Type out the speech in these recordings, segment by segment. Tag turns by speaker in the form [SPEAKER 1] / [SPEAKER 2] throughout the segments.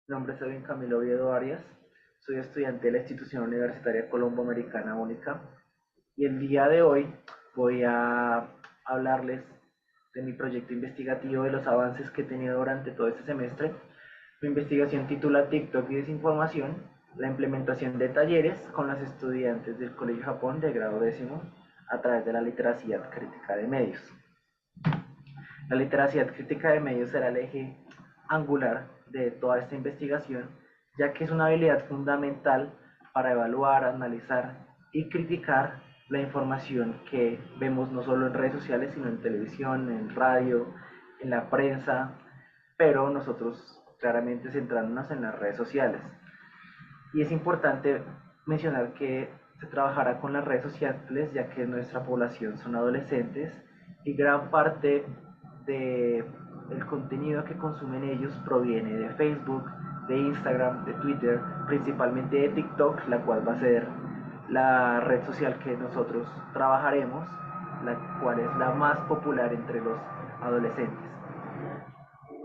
[SPEAKER 1] Mi nombre es Edwin Camilo Oviedo Arias, soy estudiante de la institución universitaria Colombo-Americana Única y el día de hoy voy a hablarles de mi proyecto investigativo, de los avances que he tenido durante todo este semestre. Mi investigación titula TikTok y desinformación, la implementación de talleres con las estudiantes del Colegio Japón de grado décimo a través de la literacia crítica de medios. La literacia crítica de medios será el eje angular de toda esta investigación, ya que es una habilidad fundamental para evaluar, analizar y criticar la información que vemos no solo en redes sociales, sino en televisión, en radio, en la prensa, pero nosotros claramente centrándonos en las redes sociales. Y es importante mencionar que se trabajará con las redes sociales, ya que nuestra población son adolescentes y gran parte del contenido que consumen ellos proviene de Facebook, de Instagram, de Twitter, principalmente de TikTok, la cual va a ser la red social que nosotros trabajaremos, la cual es la más popular entre los adolescentes.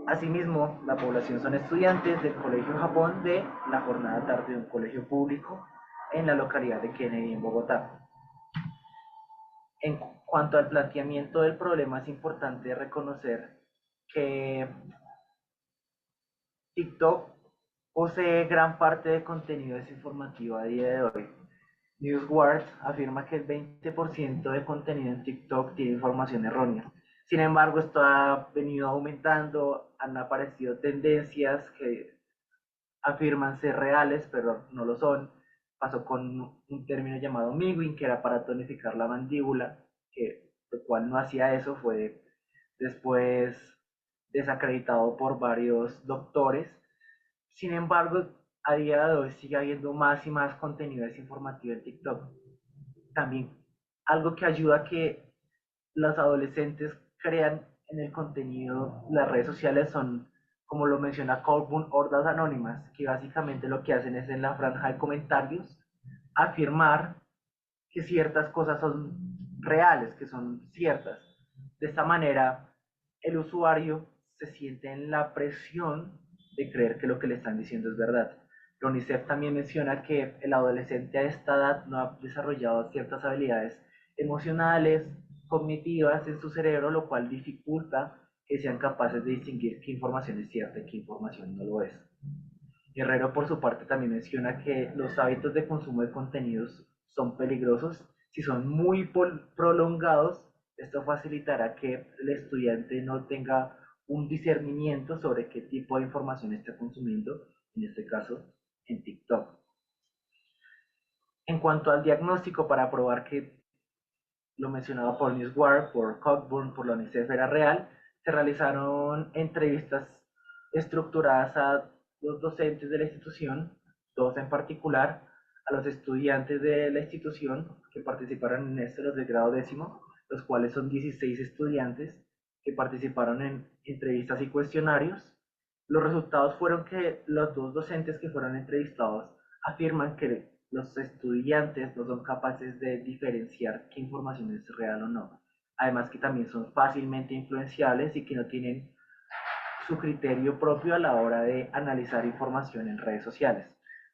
[SPEAKER 1] Asimismo, la población son estudiantes del Colegio Japón de la jornada tarde de un colegio público en la localidad de Kennedy, en Bogotá. En cuanto al planteamiento del problema, es importante reconocer que TikTok posee gran parte de contenido desinformativo a día de hoy. NewsWars afirma que el 20% de contenido en TikTok tiene información errónea. Sin embargo, esto ha venido aumentando, han aparecido tendencias que afirman ser reales, pero no lo son. Pasó con un término llamado Mewing, que era para tonificar la mandíbula, que el cual no hacía eso, fue después desacreditado por varios doctores. Sin embargo, a día de hoy sigue habiendo más y más contenido desinformativo en TikTok. También algo que ayuda a que los adolescentes crean en el contenido, las redes sociales son, como lo menciona Corbun, hordas anónimas, que básicamente lo que hacen es en la franja de comentarios afirmar que ciertas cosas son reales, que son ciertas. De esta manera, el usuario se siente en la presión de creer que lo que le están diciendo es verdad. La UNICEF también menciona que el adolescente a esta edad no ha desarrollado ciertas habilidades emocionales, cognitivas en su cerebro, lo cual dificulta que sean capaces de distinguir qué información es cierta y qué información no lo es. Guerrero, por su parte, también menciona que los hábitos de consumo de contenidos son peligrosos. Si son muy prolongados, esto facilitará que el estudiante no tenga un discernimiento sobre qué tipo de información está consumiendo, en este caso en TikTok. En cuanto al diagnóstico, para probar que lo mencionado por Newswire, por Cockburn, por la UNICEF era real, se realizaron entrevistas estructuradas a los docentes de la institución, dos en particular, a los estudiantes de la institución que participaron en esto, los de grado décimo, los cuales son 16 estudiantes que participaron en entrevistas y cuestionarios. Los resultados fueron que los dos docentes que fueron entrevistados afirman que los estudiantes no son capaces de diferenciar qué información es real o no. Además que también son fácilmente influenciables y que no tienen su criterio propio a la hora de analizar información en redes sociales.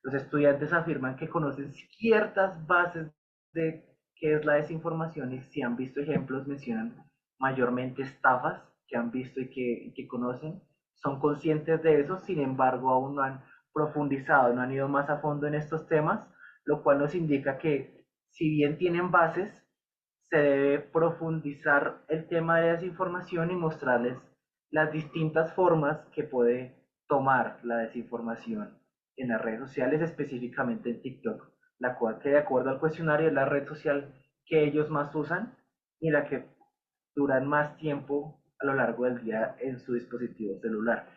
[SPEAKER 1] Los estudiantes afirman que conocen ciertas bases de qué es la desinformación y si han visto ejemplos mencionan mayormente estafas que han visto y que conocen, son conscientes de eso, sin embargo aún no han profundizado, no han ido más a fondo en estos temas, lo cual nos indica que si bien tienen bases, se debe profundizar el tema de desinformación y mostrarles las distintas formas que puede tomar la desinformación en las redes sociales, específicamente en TikTok, la cual que de acuerdo al cuestionario es la red social que ellos más usan y la que duran más tiempo a lo largo del día en su dispositivo celular.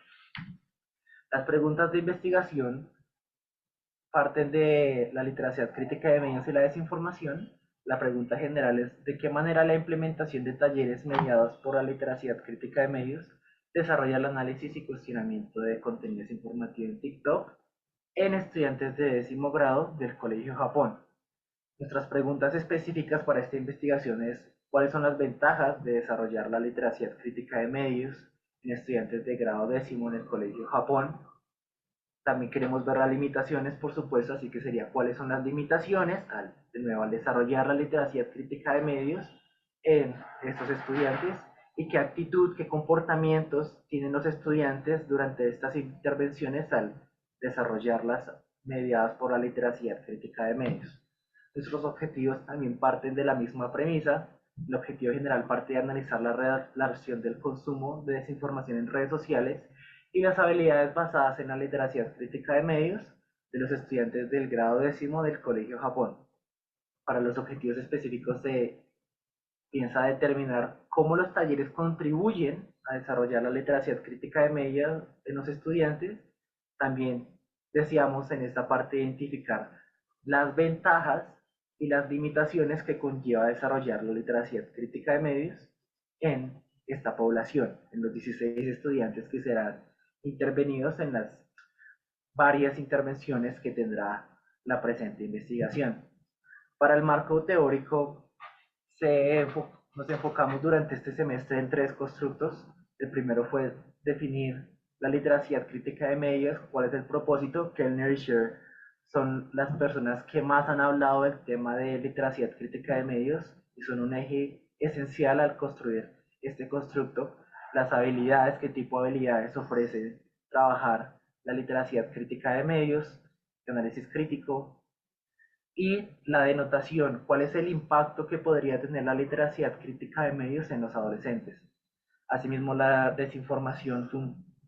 [SPEAKER 1] Las preguntas de investigación parten de la literacia crítica de medios y la desinformación. La pregunta general es de qué manera la implementación de talleres mediados por la literacia crítica de medios desarrolla el análisis y cuestionamiento de contenidos informativos en TikTok en estudiantes de décimo grado del Colegio Japón. Nuestras preguntas específicas para esta investigación es cuáles son las ventajas de desarrollar la literacia crítica de medios en estudiantes de grado décimo en el Colegio Japón, También queremos ver las limitaciones, por supuesto, así que sería cuáles son las limitaciones, de nuevo, al desarrollar la literacia crítica de medios en estos estudiantes y qué actitud, qué comportamientos tienen los estudiantes durante estas intervenciones al desarrollarlas mediadas por la literacia crítica de medios. Nuestros objetivos también parten de la misma premisa. El objetivo general parte de analizar la relación del consumo de desinformación en redes sociales y las habilidades basadas en la literacia crítica de medios de los estudiantes del grado décimo del Colegio Japón. Para los objetivos específicos se piensa determinar cómo los talleres contribuyen a desarrollar la literacia crítica de medios en los estudiantes. También deseamos en esta parte identificar las ventajas y las limitaciones que conlleva desarrollar la literacia crítica de medios en esta población, en los 16 estudiantes que serán intervenidos en las varias intervenciones que tendrá la presente investigación. Para el marco teórico, nos enfocamos durante este semestre en tres constructos. El primero fue definir la literacia crítica de medios, cuál es el propósito. Kellner y Scher son las personas que más han hablado del tema de literacia crítica de medios y son un eje esencial al construir este constructo. Las habilidades, qué tipo de habilidades ofrece trabajar la literacia crítica de medios, el análisis crítico, y la denotación, cuál es el impacto que podría tener la literacia crítica de medios en los adolescentes. Asimismo, la desinformación fue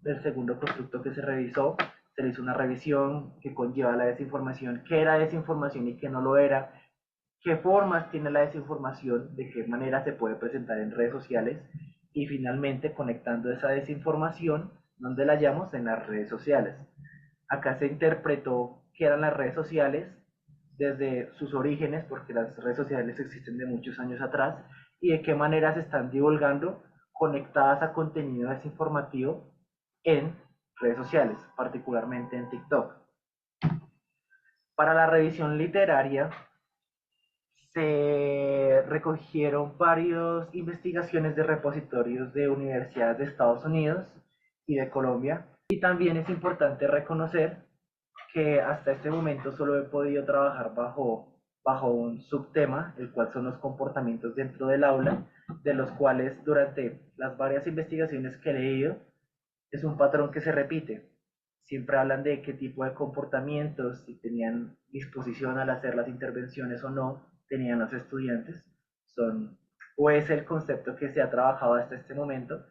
[SPEAKER 1] el segundo constructo que se revisó. Se le hizo una revisión que conlleva la desinformación, qué era desinformación y qué no lo era, qué formas tiene la desinformación, de qué manera se puede presentar en redes sociales y finalmente conectando esa desinformación, ¿dónde la hallamos? En las redes sociales. Acá se interpretó qué eran las redes sociales desde sus orígenes, porque las redes sociales existen de muchos años atrás, y de qué manera se están divulgando conectadas a contenido desinformativo en redes sociales, particularmente en TikTok. Para la revisión literaria se recogieron varias investigaciones de repositorios de universidades de Estados Unidos y de Colombia. Y también es importante reconocer que hasta este momento solo he podido trabajar bajo un subtema, el cual son los comportamientos dentro del aula, de los cuales durante las varias investigaciones que he leído es un patrón que se repite. Siempre hablan de qué tipo de comportamientos, si tenían disposición al hacer las intervenciones o no, tenían los estudiantes. Son, o es el concepto que se ha trabajado hasta este momento.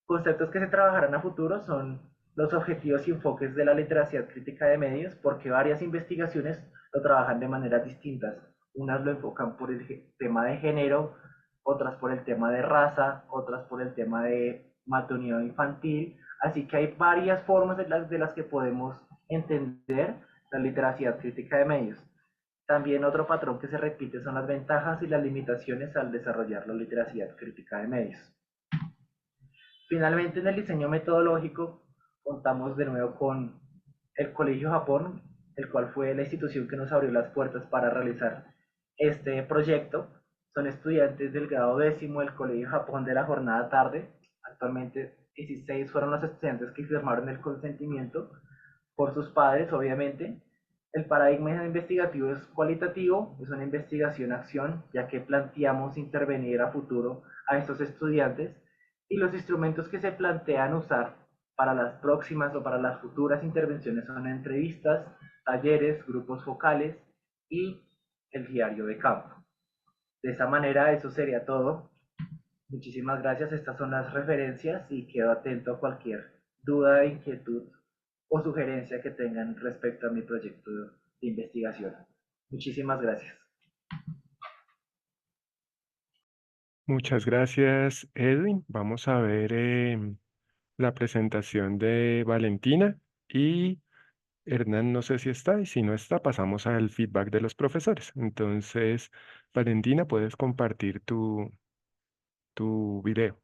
[SPEAKER 1] Conceptos que se trabajarán a futuro son los objetivos y enfoques de la literacia crítica de medios, porque varias investigaciones lo trabajan de maneras distintas. Unas lo enfocan por el tema de género, otras por el tema de raza, otras por el tema de maternidad infantil. Así que hay varias formas de las que podemos entender la literacia crítica de medios. También otro patrón que se repite son las ventajas y las limitaciones al desarrollar la literacia crítica de medios. Finalmente, en el diseño metodológico, contamos de nuevo con el Colegio Japón, el cual fue la institución que nos abrió las puertas para realizar este proyecto. Son estudiantes del grado décimo del Colegio Japón de la jornada tarde. Actualmente 16 fueron los estudiantes que firmaron el consentimiento por sus padres, obviamente. El paradigma investigativo es cualitativo, es una investigación-acción, ya que planteamos intervenir a futuro a estos estudiantes y los instrumentos que se plantean usar para las próximas o para las futuras intervenciones son entrevistas, talleres, grupos focales y el diario de campo. De esa manera, eso sería todo. Muchísimas gracias. Estas son las referencias y quedo atento a cualquier duda, inquietud o sugerencia que tengan respecto a mi proyecto de investigación. Muchísimas gracias.
[SPEAKER 2] Muchas gracias, Edwin. Vamos a ver la presentación de Valentina y Hernán, no sé si está, y si no está, pasamos al feedback de los profesores. Entonces, Valentina, puedes compartir tu video.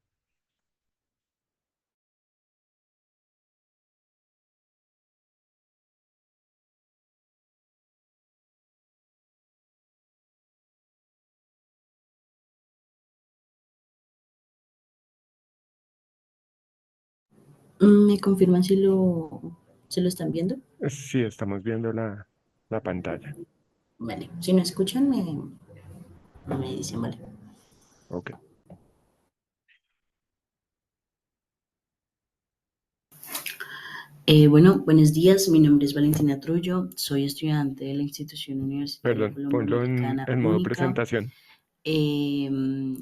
[SPEAKER 3] ¿Me confirman si lo ¿Se lo están viendo?
[SPEAKER 2] Sí, estamos viendo la pantalla.
[SPEAKER 3] Vale. Si no escuchan, me dicen, vale.
[SPEAKER 2] Ok.
[SPEAKER 3] Bueno, buenos días. Mi nombre es Valentina Trullo. Soy estudiante de la institución universitaria
[SPEAKER 2] Perdón, ponlo
[SPEAKER 3] colomboamericana
[SPEAKER 2] en modo
[SPEAKER 3] única.
[SPEAKER 2] presentación.
[SPEAKER 3] Em,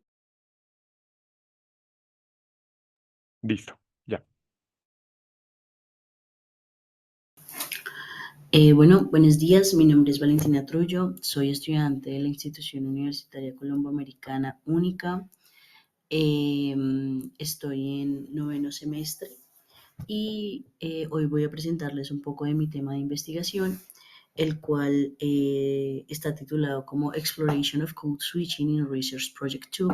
[SPEAKER 2] Listo, ya.
[SPEAKER 3] bueno, buenos días. Mi nombre es Valentina Trullo. Soy estudiante de la institución universitaria colomboamericana única. Estoy en noveno semestre y hoy voy a presentarles un poco de mi tema de investigación, el cual está titulado como Exploration of Code Switching in Research Project 2,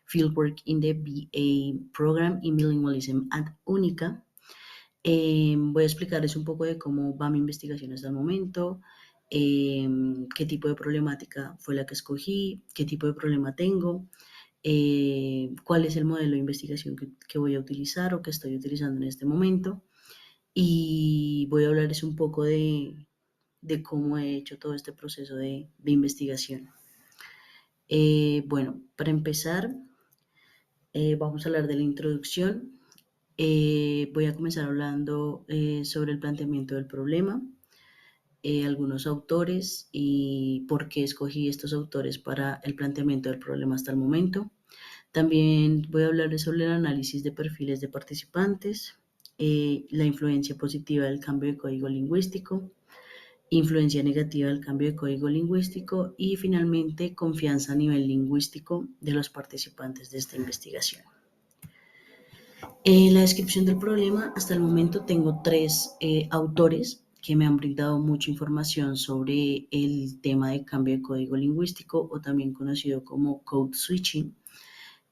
[SPEAKER 3] Fieldwork in the BA Program in Bilingualism at UNICA. Voy a explicarles un poco de cómo va mi investigación hasta el momento, qué tipo de problemática fue la que escogí, qué tipo de problema tengo, cuál es el modelo de investigación que voy a utilizar o que estoy utilizando en este momento. Y voy a hablarles un poco de cómo he hecho todo este proceso de investigación. Bueno, para empezar, vamos a hablar de la introducción. Voy a comenzar hablando sobre el planteamiento del problema, algunos autores y por qué escogí estos autores para el planteamiento del problema hasta el momento. También voy a hablarles sobre el análisis de perfiles de participantes, la influencia positiva del cambio de código lingüístico, influencia negativa del cambio de código lingüístico y finalmente confianza a nivel lingüístico de los participantes de esta investigación. En la descripción del problema, hasta el momento tengo tres autores que me han brindado mucha información sobre el tema de cambio de código lingüístico o también conocido como code switching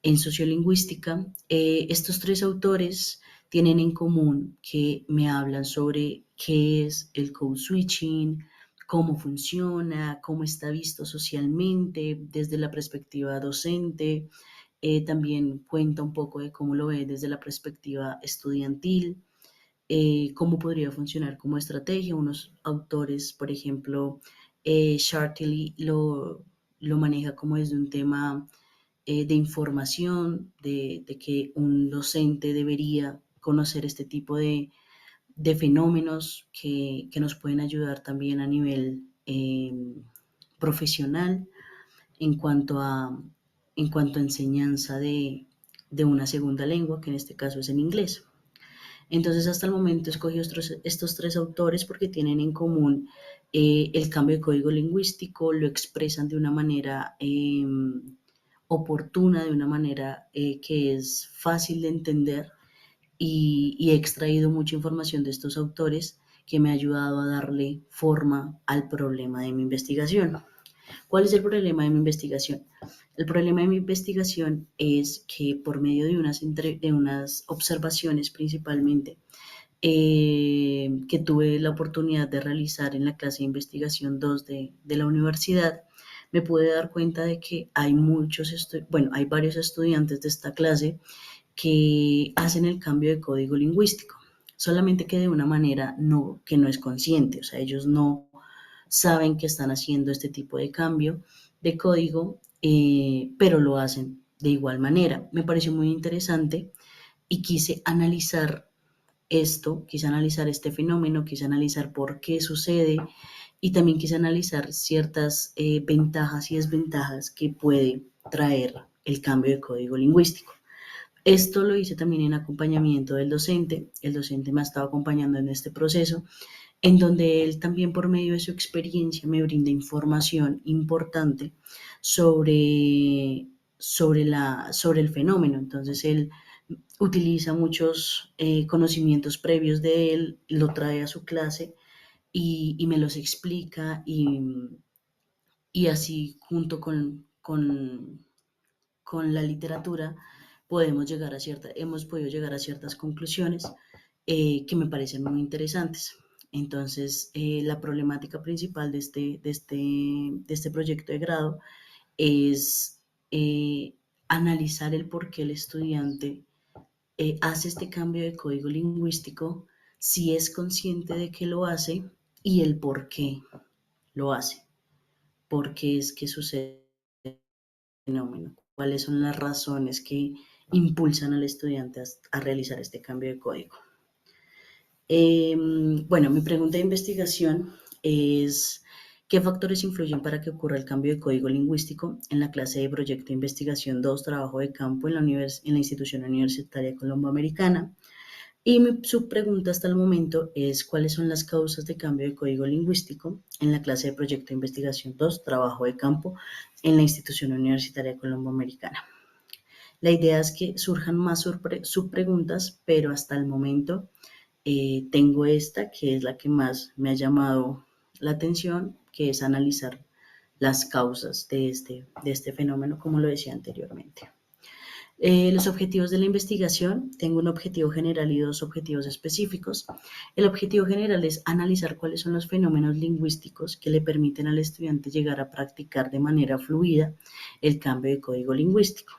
[SPEAKER 3] en sociolingüística. Estos tres autores tienen en común que me hablan sobre qué es el code switching, cómo funciona, cómo está visto socialmente desde la perspectiva docente. También cuenta un poco de cómo lo ve desde la perspectiva estudiantil, cómo podría funcionar como estrategia. Unos autores, por ejemplo, Chartley lo maneja como desde un tema de información, de que un docente debería conocer este tipo de fenómenos que nos pueden ayudar también a nivel profesional en cuanto a, en cuanto a enseñanza de una segunda lengua, que en este caso es en inglés. Entonces, hasta el momento escogí estos tres autores porque tienen en común el cambio de código lingüístico, lo expresan de una manera oportuna, de una manera que es fácil de entender y he extraído mucha información de estos autores que me ha ayudado a darle forma al problema de mi investigación. ¿Cuál es el problema de mi investigación? El problema de mi investigación es que por medio de unas observaciones principalmente que tuve la oportunidad de realizar en la clase de investigación 2 de la universidad, me pude dar cuenta de que hay hay varios estudiantes de esta clase que hacen el cambio de código lingüístico, solamente que de una manera que no es consciente, o sea, ellos no saben que están haciendo este tipo de cambio de código, pero lo hacen de igual manera. Me pareció muy interesante y quise analizar este fenómeno, quise analizar por qué sucede y también quise analizar ciertas ventajas y desventajas que puede traer el cambio de código lingüístico. Esto lo hice también en acompañamiento del docente. El docente me ha estado acompañando en este proceso, en donde él también por medio de su experiencia me brinda información importante sobre el fenómeno. Entonces él utiliza muchos conocimientos previos de él, lo trae a su clase y me los explica y así junto con la literatura hemos podido llegar a ciertas conclusiones que me parecen muy interesantes. Entonces, la problemática principal de este proyecto de grado es analizar el por qué el estudiante hace este cambio de código lingüístico si es consciente de que lo hace y el por qué lo hace, por qué es que sucede el fenómeno, cuáles son las razones que impulsan al estudiante a realizar este cambio de código. Bueno, mi pregunta de investigación es: ¿qué factores influyen para que ocurra el cambio de código lingüístico? En la clase de Proyecto de Investigación 2, trabajo de campo en la institución universitaria colomboamericana. Y mi subpregunta hasta el momento es: ¿cuáles son las causas de cambio de código lingüístico? En la clase de Proyecto de Investigación 2, trabajo de campo en la institución universitaria colomboamericana. La idea es que surjan más subpreguntas, pero hasta el momento tengo esta, que es la que más me ha llamado la atención, que es analizar las causas de este fenómeno, como lo decía anteriormente. Los objetivos de la investigación: tengo un objetivo general y dos objetivos específicos. El objetivo general es analizar cuáles son los fenómenos lingüísticos que le permiten al estudiante llegar a practicar de manera fluida el cambio de código lingüístico.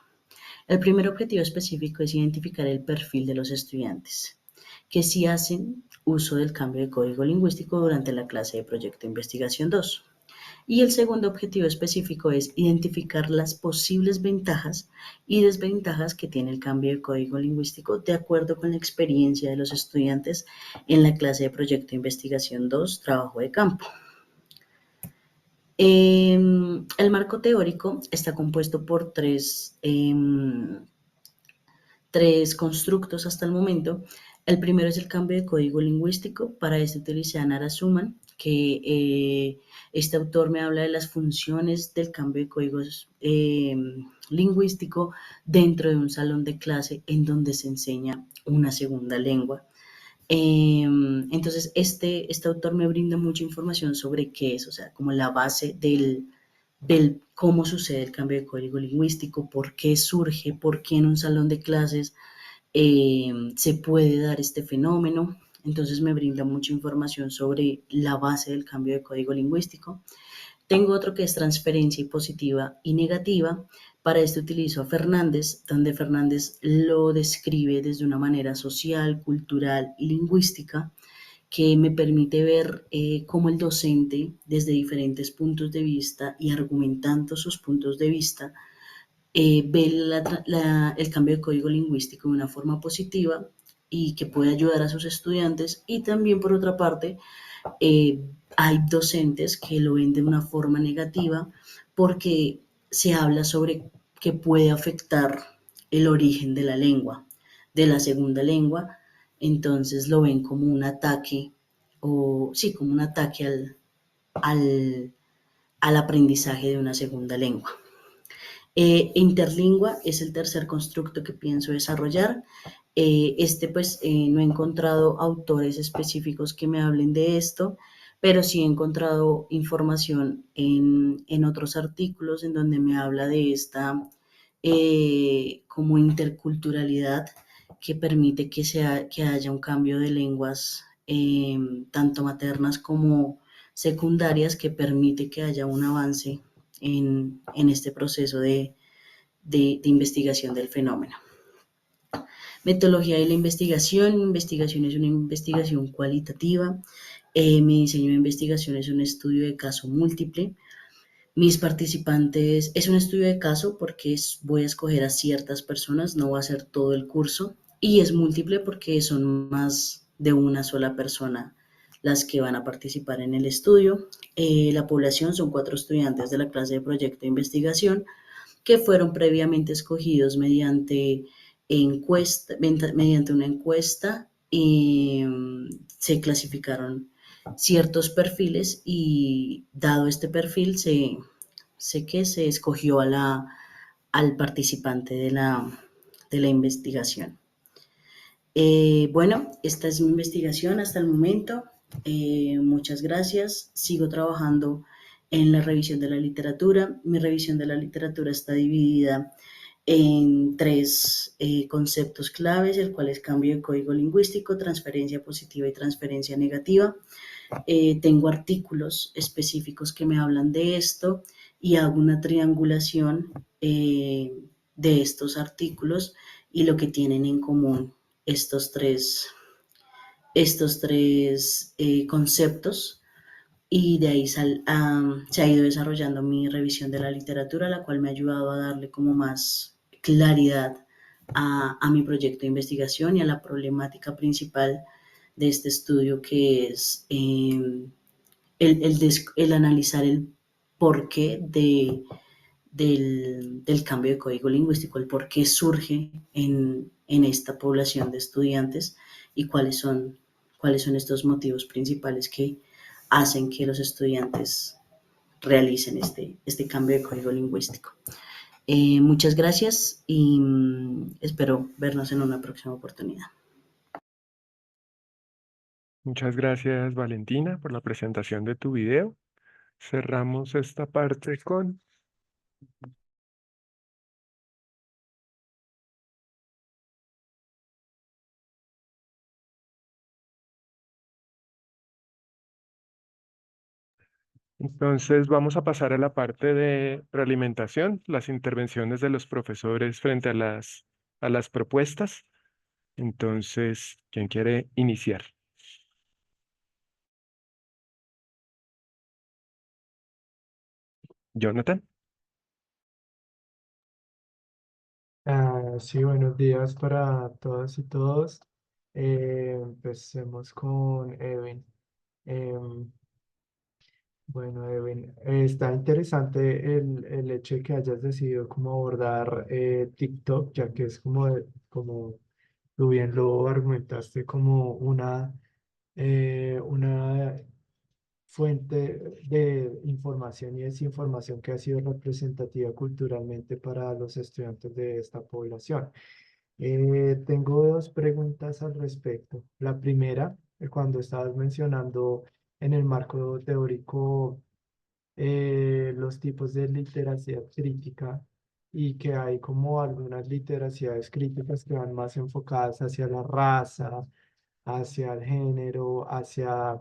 [SPEAKER 3] El primer objetivo específico es identificar el perfil de los estudiantes que sí hacen uso del cambio de código lingüístico durante la clase de Proyecto de Investigación 2. Y el segundo objetivo específico es identificar las posibles ventajas y desventajas que tiene el cambio de código lingüístico de acuerdo con la experiencia de los estudiantes en la clase de Proyecto de Investigación 2, trabajo de campo. El marco teórico está compuesto por tres constructos hasta el momento. El primero es el cambio de código lingüístico. Para esto utilicé a Narazuman, que este autor me habla de las funciones del cambio de código lingüístico dentro de un salón de clase en donde se enseña una segunda lengua. Entonces, este autor me brinda mucha información sobre qué es, o sea, como la base del cómo sucede el cambio de código lingüístico, por qué surge, por qué en un salón de clases se puede dar este fenómeno. Entonces me brinda mucha información sobre la base del cambio de código lingüístico. Tengo otro que es transferencia positiva y negativa. Para esto utilizo a Fernández, donde Fernández lo describe desde una manera social, cultural y lingüística, que me permite ver cómo el docente, desde diferentes puntos de vista y argumentando sus puntos de vista, ve el cambio de código lingüístico de una forma positiva y que puede ayudar a sus estudiantes. Y también, por otra parte, hay docentes que lo ven de una forma negativa porque se habla sobre que puede afectar el origen de la lengua, de la segunda lengua. Entonces lo ven como un ataque, o sí, como un ataque al aprendizaje de una segunda lengua. Interlingua es el tercer constructo que pienso desarrollar. No he encontrado autores específicos que me hablen de esto, pero sí he encontrado información en otros artículos en donde me habla de esta como interculturalidad que permite que haya un cambio de lenguas, tanto maternas como secundarias, que permite que haya un avance en este proceso de investigación del fenómeno. Metodología de la investigación. Investigación es una investigación cualitativa. Mi diseño de investigación es un estudio de caso múltiple. Mis participantes, es un estudio de caso porque voy a escoger a ciertas personas, no va a ser todo el curso, y es múltiple porque son más de una sola persona las que van a participar en el estudio. La población son 4 estudiantes de la clase de Proyecto de Investigación que fueron previamente escogidos mediante una encuesta, y se clasificaron ciertos perfiles, y dado este perfil se escogió al participante de la investigación. Bueno, esta es mi investigación hasta el momento. Muchas gracias. Sigo trabajando en la revisión de la literatura. Mi revisión de la literatura está dividida en 3 conceptos claves, el cual es cambio de código lingüístico, transferencia positiva y transferencia negativa. Tengo artículos específicos que me hablan de esto y hago una triangulación de estos artículos y lo que tienen en común estos 3 estos tres conceptos y de ahí se ha ido desarrollando mi revisión de la literatura, la cual me ha ayudado a darle como más claridad a mi proyecto de investigación y a la problemática principal de este estudio, que es el analizar el porqué del cambio de código lingüístico, el por qué surge en esta población de estudiantes y cuáles son estos motivos principales que hacen que los estudiantes realicen este cambio de código lingüístico. Muchas gracias y espero vernos en una próxima oportunidad.
[SPEAKER 2] Muchas gracias, Valentina, por la presentación de tu video. Cerramos esta parte con... Entonces vamos a pasar a la parte de realimentación, las intervenciones de los profesores frente a las propuestas. Entonces, ¿quién quiere iniciar? Jonathan.
[SPEAKER 4] Sí, buenos días para todas y todos. Empecemos con Edwin. Em, bueno, Edwin, está interesante el hecho de que hayas decidido cómo abordar TikTok, ya que es como tú bien lo argumentaste, como una fuente de información y desinformación que ha sido representativa culturalmente para los estudiantes de esta población. Tengo dos preguntas al respecto. La primera, cuando estabas mencionando en el marco teórico los tipos de literacia crítica y que hay como algunas literacias críticas que van más enfocadas hacia la raza, hacia el género, hacia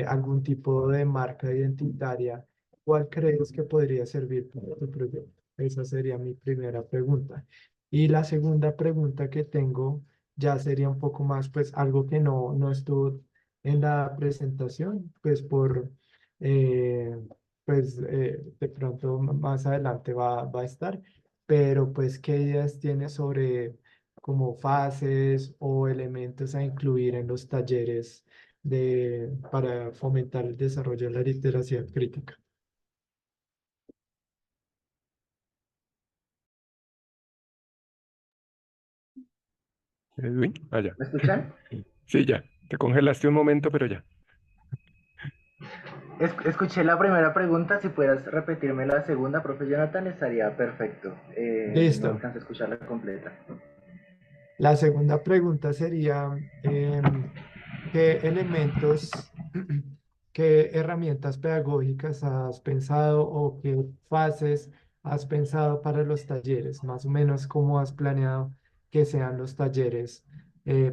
[SPEAKER 4] algún tipo de marca identitaria. ¿Cuál crees que podría servir para tu proyecto? Esa sería mi primera pregunta. Y la segunda pregunta que tengo ya sería un poco más, pues algo que no estuvo en la presentación, pues eh, de pronto más adelante va a estar, pero pues ¿qué ideas tienes sobre como fases o elementos a incluir en los talleres para fomentar el desarrollo de la literacia crítica?
[SPEAKER 2] Edwin, allá.
[SPEAKER 1] ¿Me escuchan?
[SPEAKER 2] Sí, ya. Te congelaste un momento, pero ya.
[SPEAKER 1] Escuché la primera pregunta, si puedas repetirme la segunda, profe Jonathan, estaría perfecto. No
[SPEAKER 4] Listo.
[SPEAKER 1] alcancé a escucharla completa.
[SPEAKER 4] La segunda pregunta sería, ¿qué elementos, qué herramientas pedagógicas has pensado o qué fases has pensado para los talleres? Más o menos, ¿cómo has planeado que sean los talleres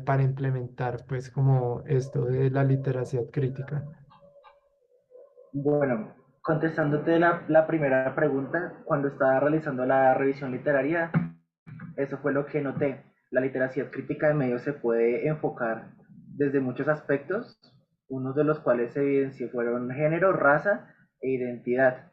[SPEAKER 4] para implementar, pues, como esto de la literacia crítica?
[SPEAKER 1] Bueno, contestándote la primera pregunta, cuando estaba realizando la revisión literaria, eso fue lo que noté. La literacia crítica de medios se puede enfocar desde muchos aspectos, unos de los cuales se evidenció fueron género, raza e identidad.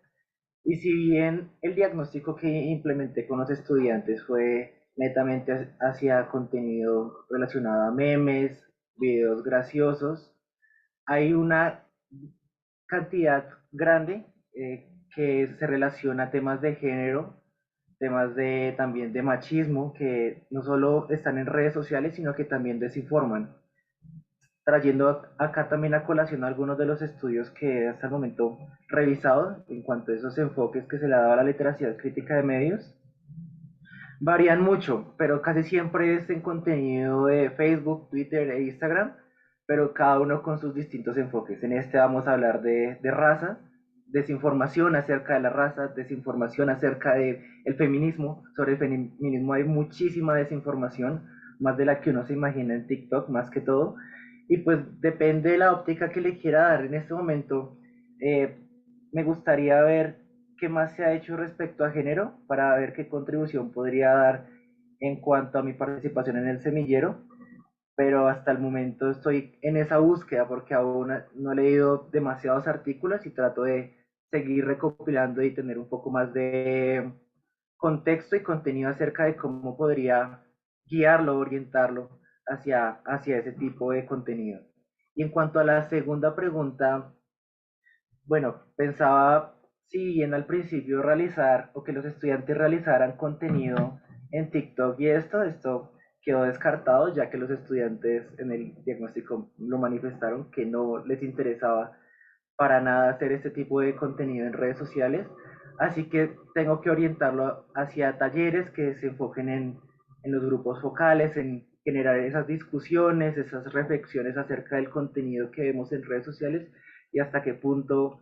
[SPEAKER 1] Y si bien el diagnóstico que implementé con los estudiantes fue netamente hacia contenido relacionado a memes, videos graciosos, hay una cantidad grande que se relaciona a temas de género, temas también de machismo, que no solo están en redes sociales, sino que también desinforman. Trayendo acá también a colación algunos de los estudios que hasta el momento revisado en cuanto a esos enfoques que se le ha dado a la literacia crítica de medios, varían mucho, pero casi siempre es en contenido de Facebook, Twitter e Instagram, pero cada uno con sus distintos enfoques. En este vamos a hablar de raza, desinformación acerca de la raza, desinformación acerca del feminismo. Sobre el feminismo hay muchísima desinformación, más de la que uno se imagina en TikTok, más que todo. Y pues depende de la óptica que le quiera dar en este momento. eh, Me gustaría ver qué más se ha hecho respecto a género para ver qué contribución podría dar en cuanto a mi participación en el semillero. pero hasta el momento estoy en esa búsqueda porque aún no he leído demasiados artículos y trato de seguir recopilando y tener un poco más de contexto y contenido acerca de cómo podría guiarlo, orientarlo hacia ese tipo de contenido. Y en cuanto a la segunda pregunta, bueno, pensaba si bien al principio realizar o que los estudiantes realizaran contenido en TikTok y esto quedó descartado ya que los estudiantes en el diagnóstico lo manifestaron que no les interesaba para nada hacer este tipo de contenido en redes sociales, así que tengo que orientarlo hacia talleres que se enfoquen en los grupos focales, en generar esas discusiones, esas reflexiones acerca del contenido que vemos en redes sociales y hasta qué punto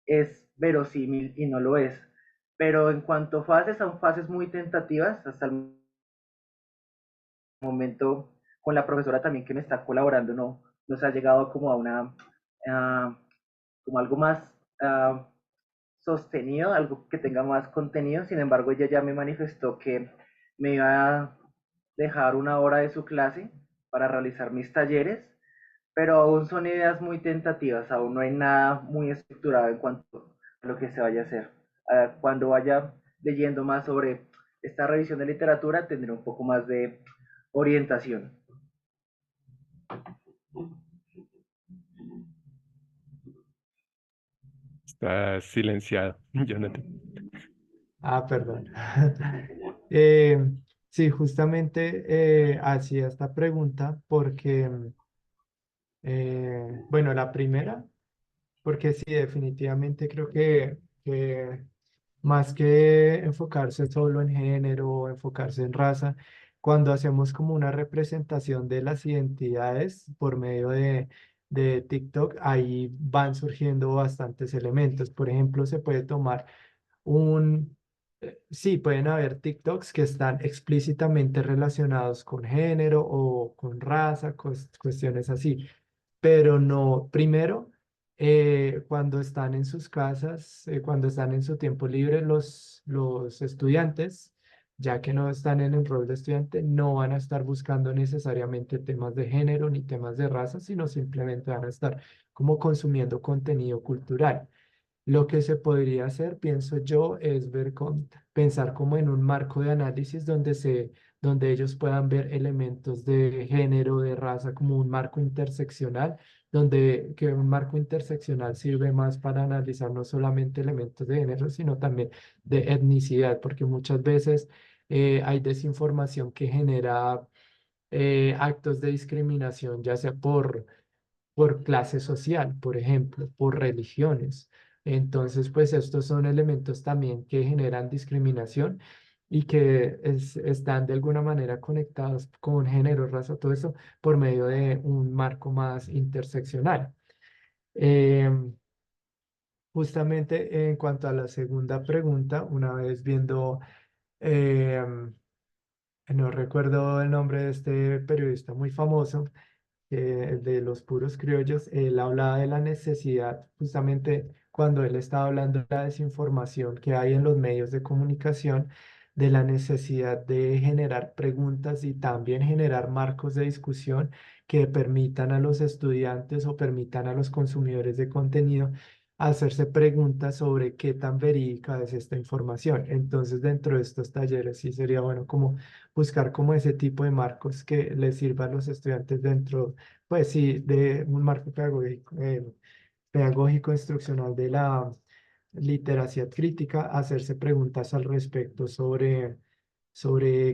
[SPEAKER 1] es verosímil y no lo es. Pero en cuanto a fases, son fases muy tentativas. Hasta el momento, con la profesora también que me está colaborando, no nos ha llegado como a como algo más uh, sostenido, algo que tenga más contenido. Sin embargo, ella ya me manifestó que me iba a dejar una hora de su clase para realizar mis talleres, pero aún son ideas muy tentativas, aún no hay nada muy estructurado en cuanto a lo que se vaya a hacer. Cuando vaya leyendo más sobre esta revisión de literatura, tendré un poco más de orientación.
[SPEAKER 2] Está silenciado, Jonathan.
[SPEAKER 4] Ah, perdón. Sí, justamente hacía esta pregunta porque, bueno, la primera, porque sí, definitivamente creo que más que enfocarse solo en género o enfocarse en raza, cuando hacemos como una representación de las identidades por medio de TikTok, ahí van surgiendo bastantes elementos. Por ejemplo, se puede tomar sí, pueden haber TikToks que están explícitamente relacionados con género o con raza, cuestiones así, pero no, primero, cuando están en sus casas, cuando están en su tiempo libre, los estudiantes, ya que no están en el rol de estudiante, no van a estar buscando necesariamente temas de género ni temas de raza, sino simplemente van a estar como consumiendo contenido cultural. Lo que se podría hacer, pienso yo, es pensar como en un marco de análisis donde ellos puedan ver elementos de género, de raza, como un marco interseccional, donde que un marco interseccional sirve más para analizar no solamente elementos de género, sino también de etnicidad, porque muchas veces hay desinformación que genera actos de discriminación, ya sea por clase social, por ejemplo, por religiones. Entonces, pues estos son elementos también que generan discriminación y que están de alguna manera conectados con género, raza, todo eso por medio de un marco más interseccional. Em, Justamente en cuanto a la segunda pregunta, una vez viendo, em, no recuerdo el nombre de este periodista muy famoso, de los puros criollos, él hablaba de la necesidad, justamente cuando él estaba hablando de la desinformación que hay en los medios de comunicación, de la necesidad de generar preguntas y también generar marcos de discusión que permitan a los estudiantes o permitan a los consumidores de contenido hacerse preguntas sobre qué tan verídica es esta información. Entonces, dentro de estos talleres sí sería bueno como buscar como ese tipo de marcos que les sirvan a los estudiantes dentro, pues sí, de un marco pedagógico instruccional de la literacia crítica, hacerse preguntas al respecto sobre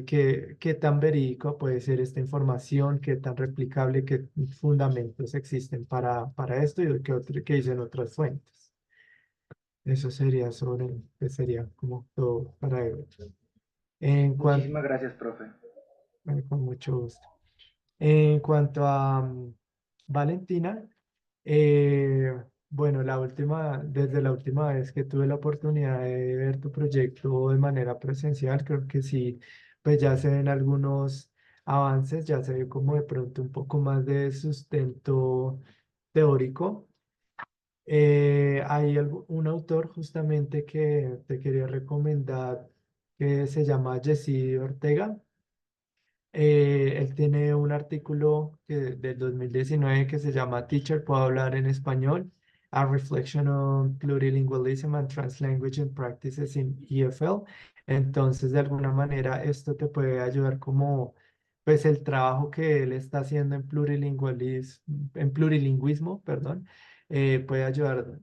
[SPEAKER 4] qué tan verídico puede ser esta información, qué tan replicable, qué fundamentos existen para esto y qué dicen otras fuentes. Eso sería sería como todo para ello. En cuanto,
[SPEAKER 1] Muchísimas gracias, profe.
[SPEAKER 4] con mucho gusto. En cuanto a Valentina, bueno, desde la última vez que tuve la oportunidad de ver tu proyecto de manera presencial, creo que sí, pues ya se ven algunos avances, ya se ve como de pronto un poco más de sustento teórico. Hay un autor justamente que te quería recomendar que se llama Jessy Ortega. Él tiene un artículo del 2019 que se llama Teacher, ¿puedo hablar en español? A Reflection on Plurilingualism and Translanguage Practices in EFL. Entonces, de alguna manera, esto te puede ayudar como, pues, el trabajo que él está haciendo en plurilingüismo, perdón, puede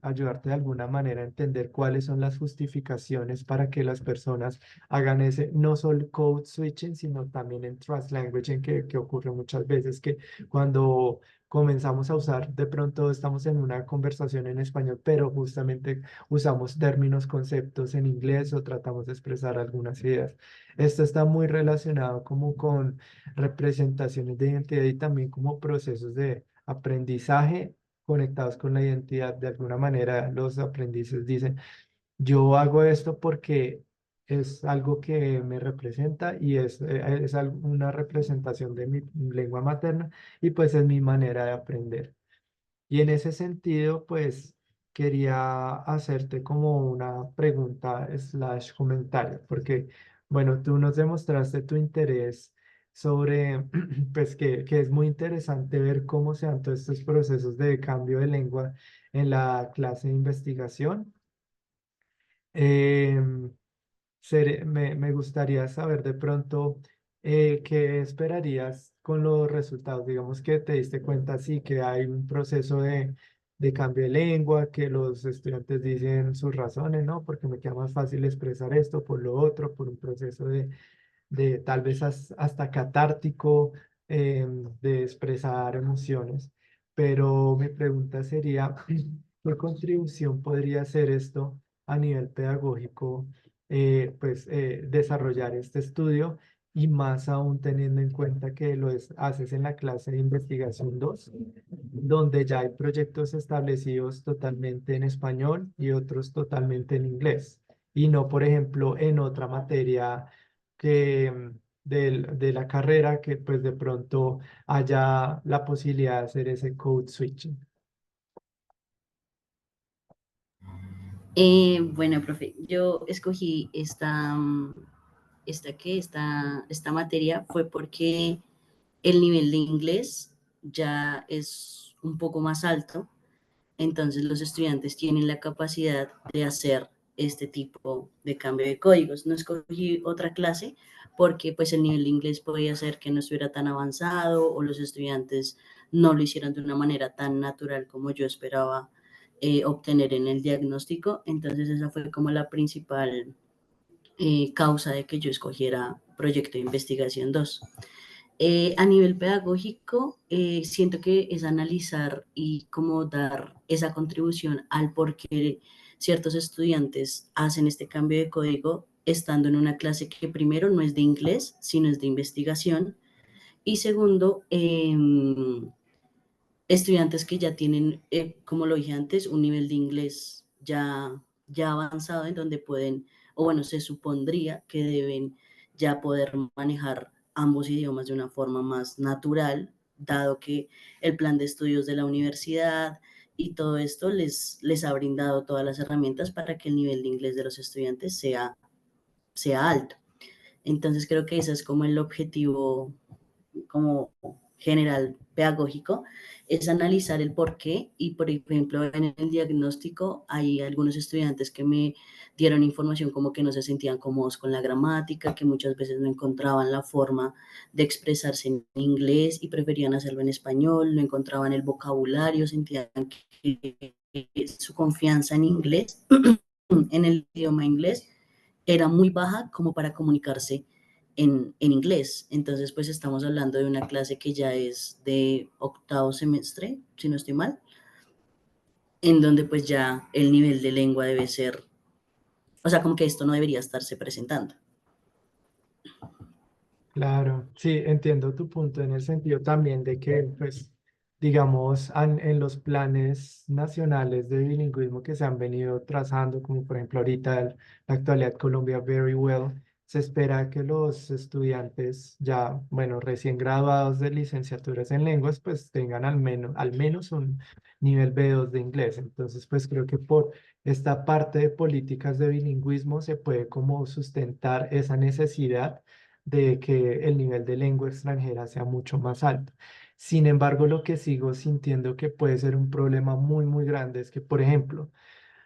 [SPEAKER 4] ayudarte de alguna manera a entender cuáles son las justificaciones para que las personas hagan ese, no solo code switching, sino también en translanguaging, que ocurre muchas veces que cuando comenzamos a usar, de pronto estamos en una conversación en español, pero justamente usamos términos, conceptos en inglés o tratamos de expresar algunas ideas. Esto está muy relacionado como con representaciones de identidad y también como procesos de aprendizaje conectados con la identidad. De alguna manera, los aprendices dicen, yo hago esto porque es algo que me representa y es una representación de mi lengua materna y pues es mi manera de aprender. Y en ese sentido, pues quería hacerte como una pregunta slash comentario, porque bueno, tú nos demostraste tu interés sobre, pues que es muy interesante ver cómo se dan todos estos procesos de cambio de lengua en la clase de investigación. Em, me gustaría saber de pronto qué esperarías con los resultados. Digamos que te diste cuenta, sí, que hay un proceso de cambio de lengua, que los estudiantes dicen sus razones, ¿no? Porque me queda más fácil expresar esto por lo otro, por un proceso de tal vez hasta catártico, de expresar emociones. Pero mi pregunta sería, ¿qué contribución podría hacer esto a nivel pedagógico, pues desarrollar este estudio y más aún teniendo en cuenta que haces en la clase de investigación 2 donde ya hay proyectos establecidos totalmente en español y otros totalmente en inglés? Y no, por ejemplo, en otra materia que de la carrera que pues de pronto haya la posibilidad de hacer ese code switching.
[SPEAKER 3] Bueno, profe, yo escogí esta materia fue porque el nivel de inglés ya es un poco más alto, entonces los estudiantes tienen la capacidad de hacer este tipo de cambio de códigos. No escogí otra clase porque pues el nivel de inglés podía ser que no estuviera tan avanzado o los estudiantes no lo hicieran de una manera tan natural como yo esperaba obtener en el diagnóstico. Entonces esa fue como la principal causa de que yo escogiera proyecto de investigación 2. A nivel pedagógico, siento que es analizar y cómo dar esa contribución al por qué ciertos estudiantes hacen este cambio de código estando en una clase que primero no es de inglés, sino es de investigación. Y segundo, estudiantes que ya tienen, como lo dije antes, un nivel de inglés ya avanzado en donde pueden, o bueno, se supondría que deben ya poder manejar ambos idiomas de una forma más natural, dado que el plan de estudios de la universidad y todo esto les ha brindado todas las herramientas para que el nivel de inglés de los estudiantes sea alto. Entonces creo que ese es como el objetivo como general pedagógico, es analizar el por qué y, por ejemplo, en el diagnóstico hay algunos estudiantes que me dieron información como que no se sentían cómodos con la gramática, que muchas veces no encontraban la forma de expresarse en inglés y preferían hacerlo en español, no encontraban el vocabulario, sentían que su confianza en inglés, en el idioma inglés, era muy baja como para comunicarse en inglés. Entonces, pues estamos hablando de una clase que ya es de octavo semestre, si no estoy mal, en donde pues ya el nivel de lengua debe ser, o sea, como que esto no debería estarse presentando.
[SPEAKER 4] Claro, sí, entiendo tu punto en el sentido también de que, pues, digamos, en los planes nacionales de bilingüismo que se han venido trazando, como por ejemplo ahorita la actualidad Colombia Very Well, se espera que los estudiantes ya, bueno, recién graduados de licenciaturas en lenguas, pues tengan al menos un nivel B2 de inglés. Entonces, pues creo que por esta parte de políticas de bilingüismo se puede como sustentar esa necesidad de que el nivel de lengua extranjera sea mucho más alto. Sin embargo, lo que sigo sintiendo que puede ser un problema muy, muy grande es que, por ejemplo,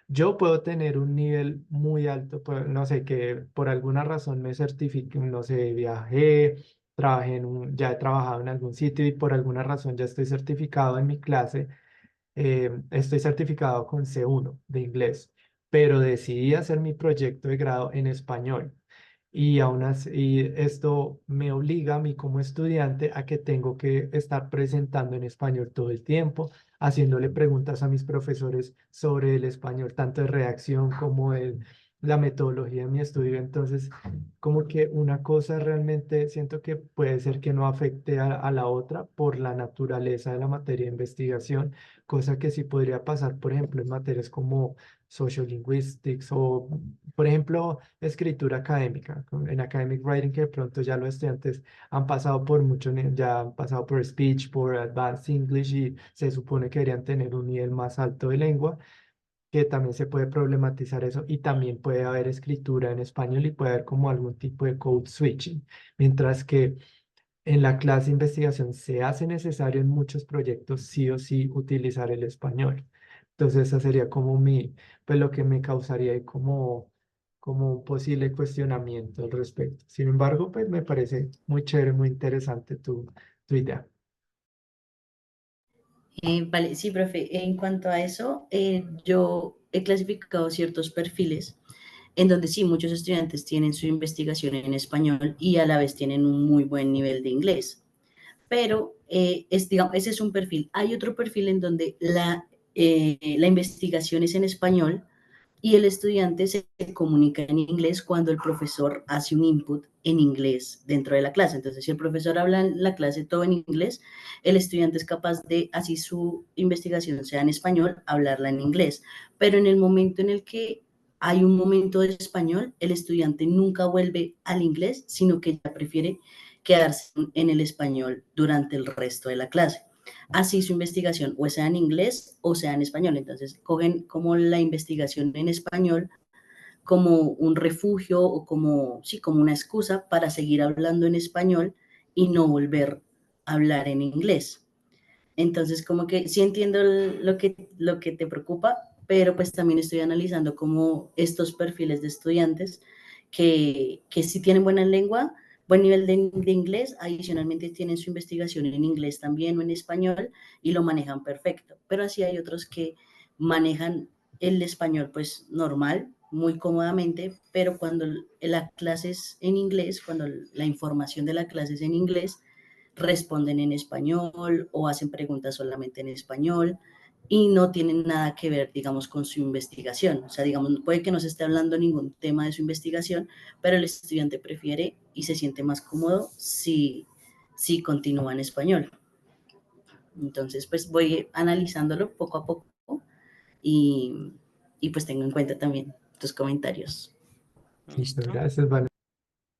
[SPEAKER 4] yo puedo tener un nivel muy alto, no sé, que por alguna razón me certifique, no sé, viajé, ya he trabajado en algún sitio y por alguna razón ya estoy certificado en mi clase, estoy certificado con C1 de inglés, pero decidí hacer mi proyecto de grado en español. Y esto me obliga a mí como estudiante a que tengo que estar presentando en español todo el tiempo, haciéndole preguntas a mis profesores sobre el español, tanto de redacción como de la metodología de mi estudio. Entonces, como que una cosa realmente siento que puede ser que no afecte a la otra por la naturaleza de la materia de investigación, cosa que sí podría pasar, por ejemplo, en materias como social linguistics o, por ejemplo, escritura académica, en academic writing, que de pronto ya los estudiantes han pasado por mucho, ya han pasado por speech, por advanced English y se supone que deberían tener un nivel más alto de lengua, que también se puede problematizar eso y también puede haber escritura en español y puede haber como algún tipo de code switching, mientras que en la clase de investigación se hace necesario en muchos proyectos sí o sí utilizar el español. Entonces, esa sería como pues lo que me causaría ahí como un posible cuestionamiento al respecto. Sin embargo, pues me parece muy chévere, muy interesante tu idea.
[SPEAKER 3] Vale, sí, profe. En cuanto a eso, yo he clasificado ciertos perfiles en donde sí, muchos estudiantes tienen su investigación en español y a la vez tienen un muy buen nivel de inglés. Pero digamos, ese es un perfil. Hay otro perfil en donde la investigación es en español y el estudiante se comunica en inglés cuando el profesor hace un input en inglés dentro de la clase. Entonces, si el profesor habla en la clase todo en inglés, el estudiante es capaz de, así su investigación sea en español, hablarla en inglés. Pero en el momento en el que hay un momento de español, el estudiante nunca vuelve al inglés, sino que ya prefiere quedarse en el español durante el resto de la clase. Así su investigación o sea en inglés o sea en español. Entonces cogen como la investigación en español como un refugio o como, sí, como una excusa para seguir hablando en español y no volver a hablar en inglés. Entonces, como que sí entiendo lo que te preocupa, pero pues también estoy analizando como estos perfiles de estudiantes que sí tienen buena lengua, buen nivel de inglés, adicionalmente tienen su investigación en inglés también o en español y lo manejan perfecto. Pero así hay otros que manejan el español pues normal, muy cómodamente, pero cuando la clase es en inglés, cuando la información de la clase es en inglés, responden en español o hacen preguntas solamente en español y no tienen nada que ver, digamos, con su investigación. O sea, digamos, puede que no se esté hablando ningún tema de su investigación, pero el estudiante prefiere y se siente más cómodo si continúa en español. Entonces, pues voy analizándolo poco a poco y, y pues tengo en cuenta también tus comentarios.
[SPEAKER 4] Listo,
[SPEAKER 5] Listo.
[SPEAKER 4] gracias, Vale.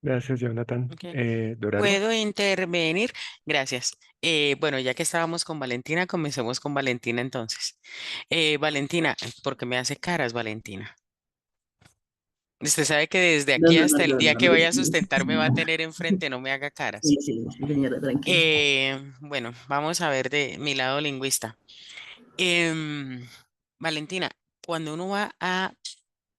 [SPEAKER 2] Gracias, Jonathan.
[SPEAKER 5] Ok.
[SPEAKER 2] Doralba.
[SPEAKER 5] ¿Puedo intervenir? Gracias. Bueno, ya que estábamos con Valentina, comencemos con Valentina entonces. Valentina, ¿por qué me hace caras, Valentina? Usted sabe que desde
[SPEAKER 3] No,
[SPEAKER 5] aquí
[SPEAKER 3] no, no,
[SPEAKER 5] hasta el
[SPEAKER 3] no,
[SPEAKER 5] día
[SPEAKER 3] no,
[SPEAKER 5] que vaya a
[SPEAKER 3] no.
[SPEAKER 5] sustentar me va a tener enfrente, no me haga
[SPEAKER 3] Sí,
[SPEAKER 5] caras.
[SPEAKER 3] sí, sí, señora, tranquila.
[SPEAKER 5] Bueno, vamos a ver de mi lado lingüista. Em, Valentina, cuando uno va a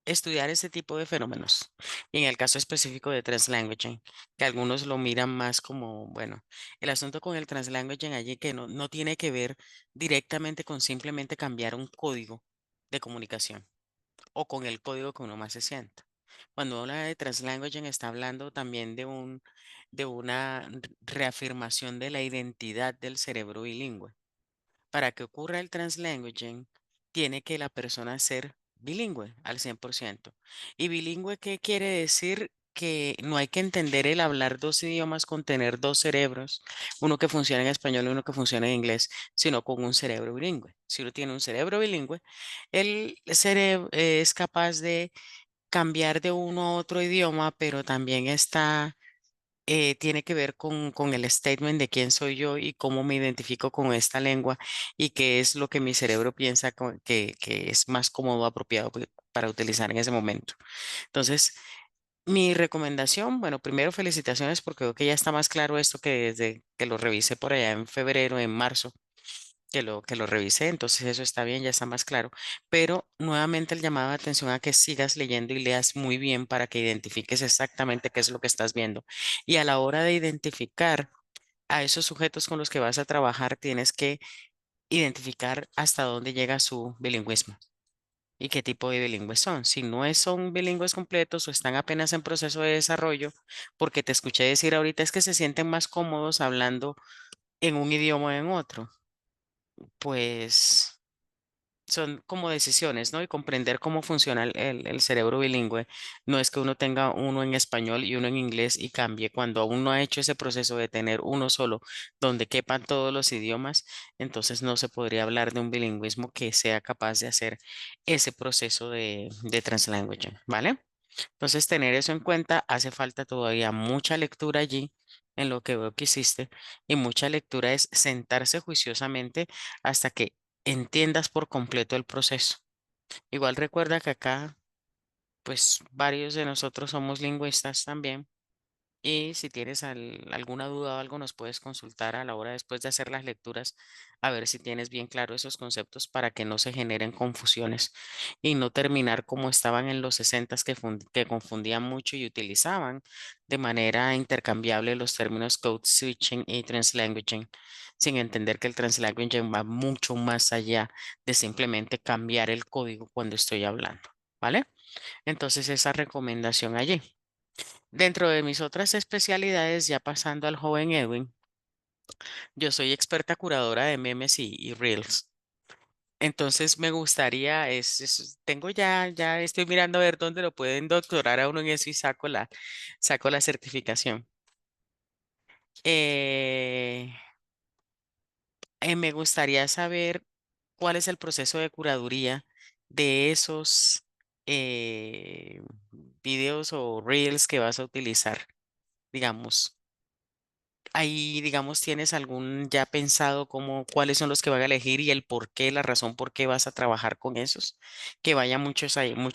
[SPEAKER 5] estudiar este tipo de fenómenos, y en el caso específico de translanguaging, que algunos lo miran más como, bueno, el asunto con el translanguaging allí que no tiene que ver directamente con simplemente cambiar un código de comunicación o con el código que uno más se sienta. Cuando habla de translanguaging está hablando también de una reafirmación de la identidad del cerebro bilingüe. Para que ocurra el translanguaging, tiene que la persona ser bilingüe al 100%. ¿Y bilingüe qué quiere decir? Que no hay que entender el hablar dos idiomas con tener dos cerebros, uno que funciona en español y uno que funciona en inglés, sino con un cerebro bilingüe. Si uno tiene un cerebro bilingüe, el cerebro es capaz de cambiar de uno a otro idioma, pero también tiene que ver con el statement de quién soy yo y cómo me identifico con esta lengua y qué es lo que mi cerebro piensa que es más cómodo, apropiado para utilizar en ese momento. Entonces, Mi recomendación, bueno, primero felicitaciones porque veo que ya está más claro esto que desde que lo revisé por allá en febrero, en marzo, que lo revisé, entonces eso está bien, ya está más claro. Pero nuevamente el llamado de atención a que sigas leyendo y leas muy bien para que identifiques exactamente qué es lo que estás viendo. Y a la hora de identificar a esos sujetos con los que vas a trabajar, tienes que identificar hasta dónde llega su bilingüismo y qué tipo de bilingües son. Si no son bilingües completos o están apenas en proceso de desarrollo, porque te escuché decir ahorita es que se sienten más cómodos hablando en un idioma o en otro, pues son como decisiones, ¿no? Y comprender cómo funciona el cerebro bilingüe. No es que uno tenga uno en español y uno en inglés y cambie. Cuando aún no ha hecho ese proceso de tener uno solo donde quepan todos los idiomas, entonces no se podría hablar de un bilingüismo que sea capaz de hacer ese proceso de translanguaging, ¿vale? Entonces, tener eso en cuenta, hace falta todavía mucha lectura allí, en lo que veo que hiciste, y mucha lectura es sentarse juiciosamente hasta que entiendas por completo el proceso. Igual recuerda que acá, pues varios de nosotros somos lingüistas también. Y si tienes alguna duda o algo, nos puedes consultar a la hora después de hacer las lecturas, a ver si tienes bien claro esos conceptos para que no se generen confusiones y no terminar como estaban en los 60 que confundían mucho y utilizaban de manera intercambiable los términos code switching y translanguaging, sin entender que el translanguaging va mucho más allá de simplemente cambiar el código cuando estoy hablando, ¿vale? Entonces, esa recomendación allí. Dentro de mis otras especialidades, ya pasando al joven Edwin, yo soy experta curadora de memes y reels. Entonces me gustaría, tengo ya estoy mirando a ver dónde lo pueden doctorar a uno en eso y saco la certificación. Eh, Me gustaría saber cuál es el proceso de curaduría de esos eh, videos o reels que vas a utilizar, digamos. Ahí, digamos, ¿tienes algún ya pensado cuáles son los que van a elegir y el por qué, la razón por qué vas a trabajar con esos? Que vaya mucho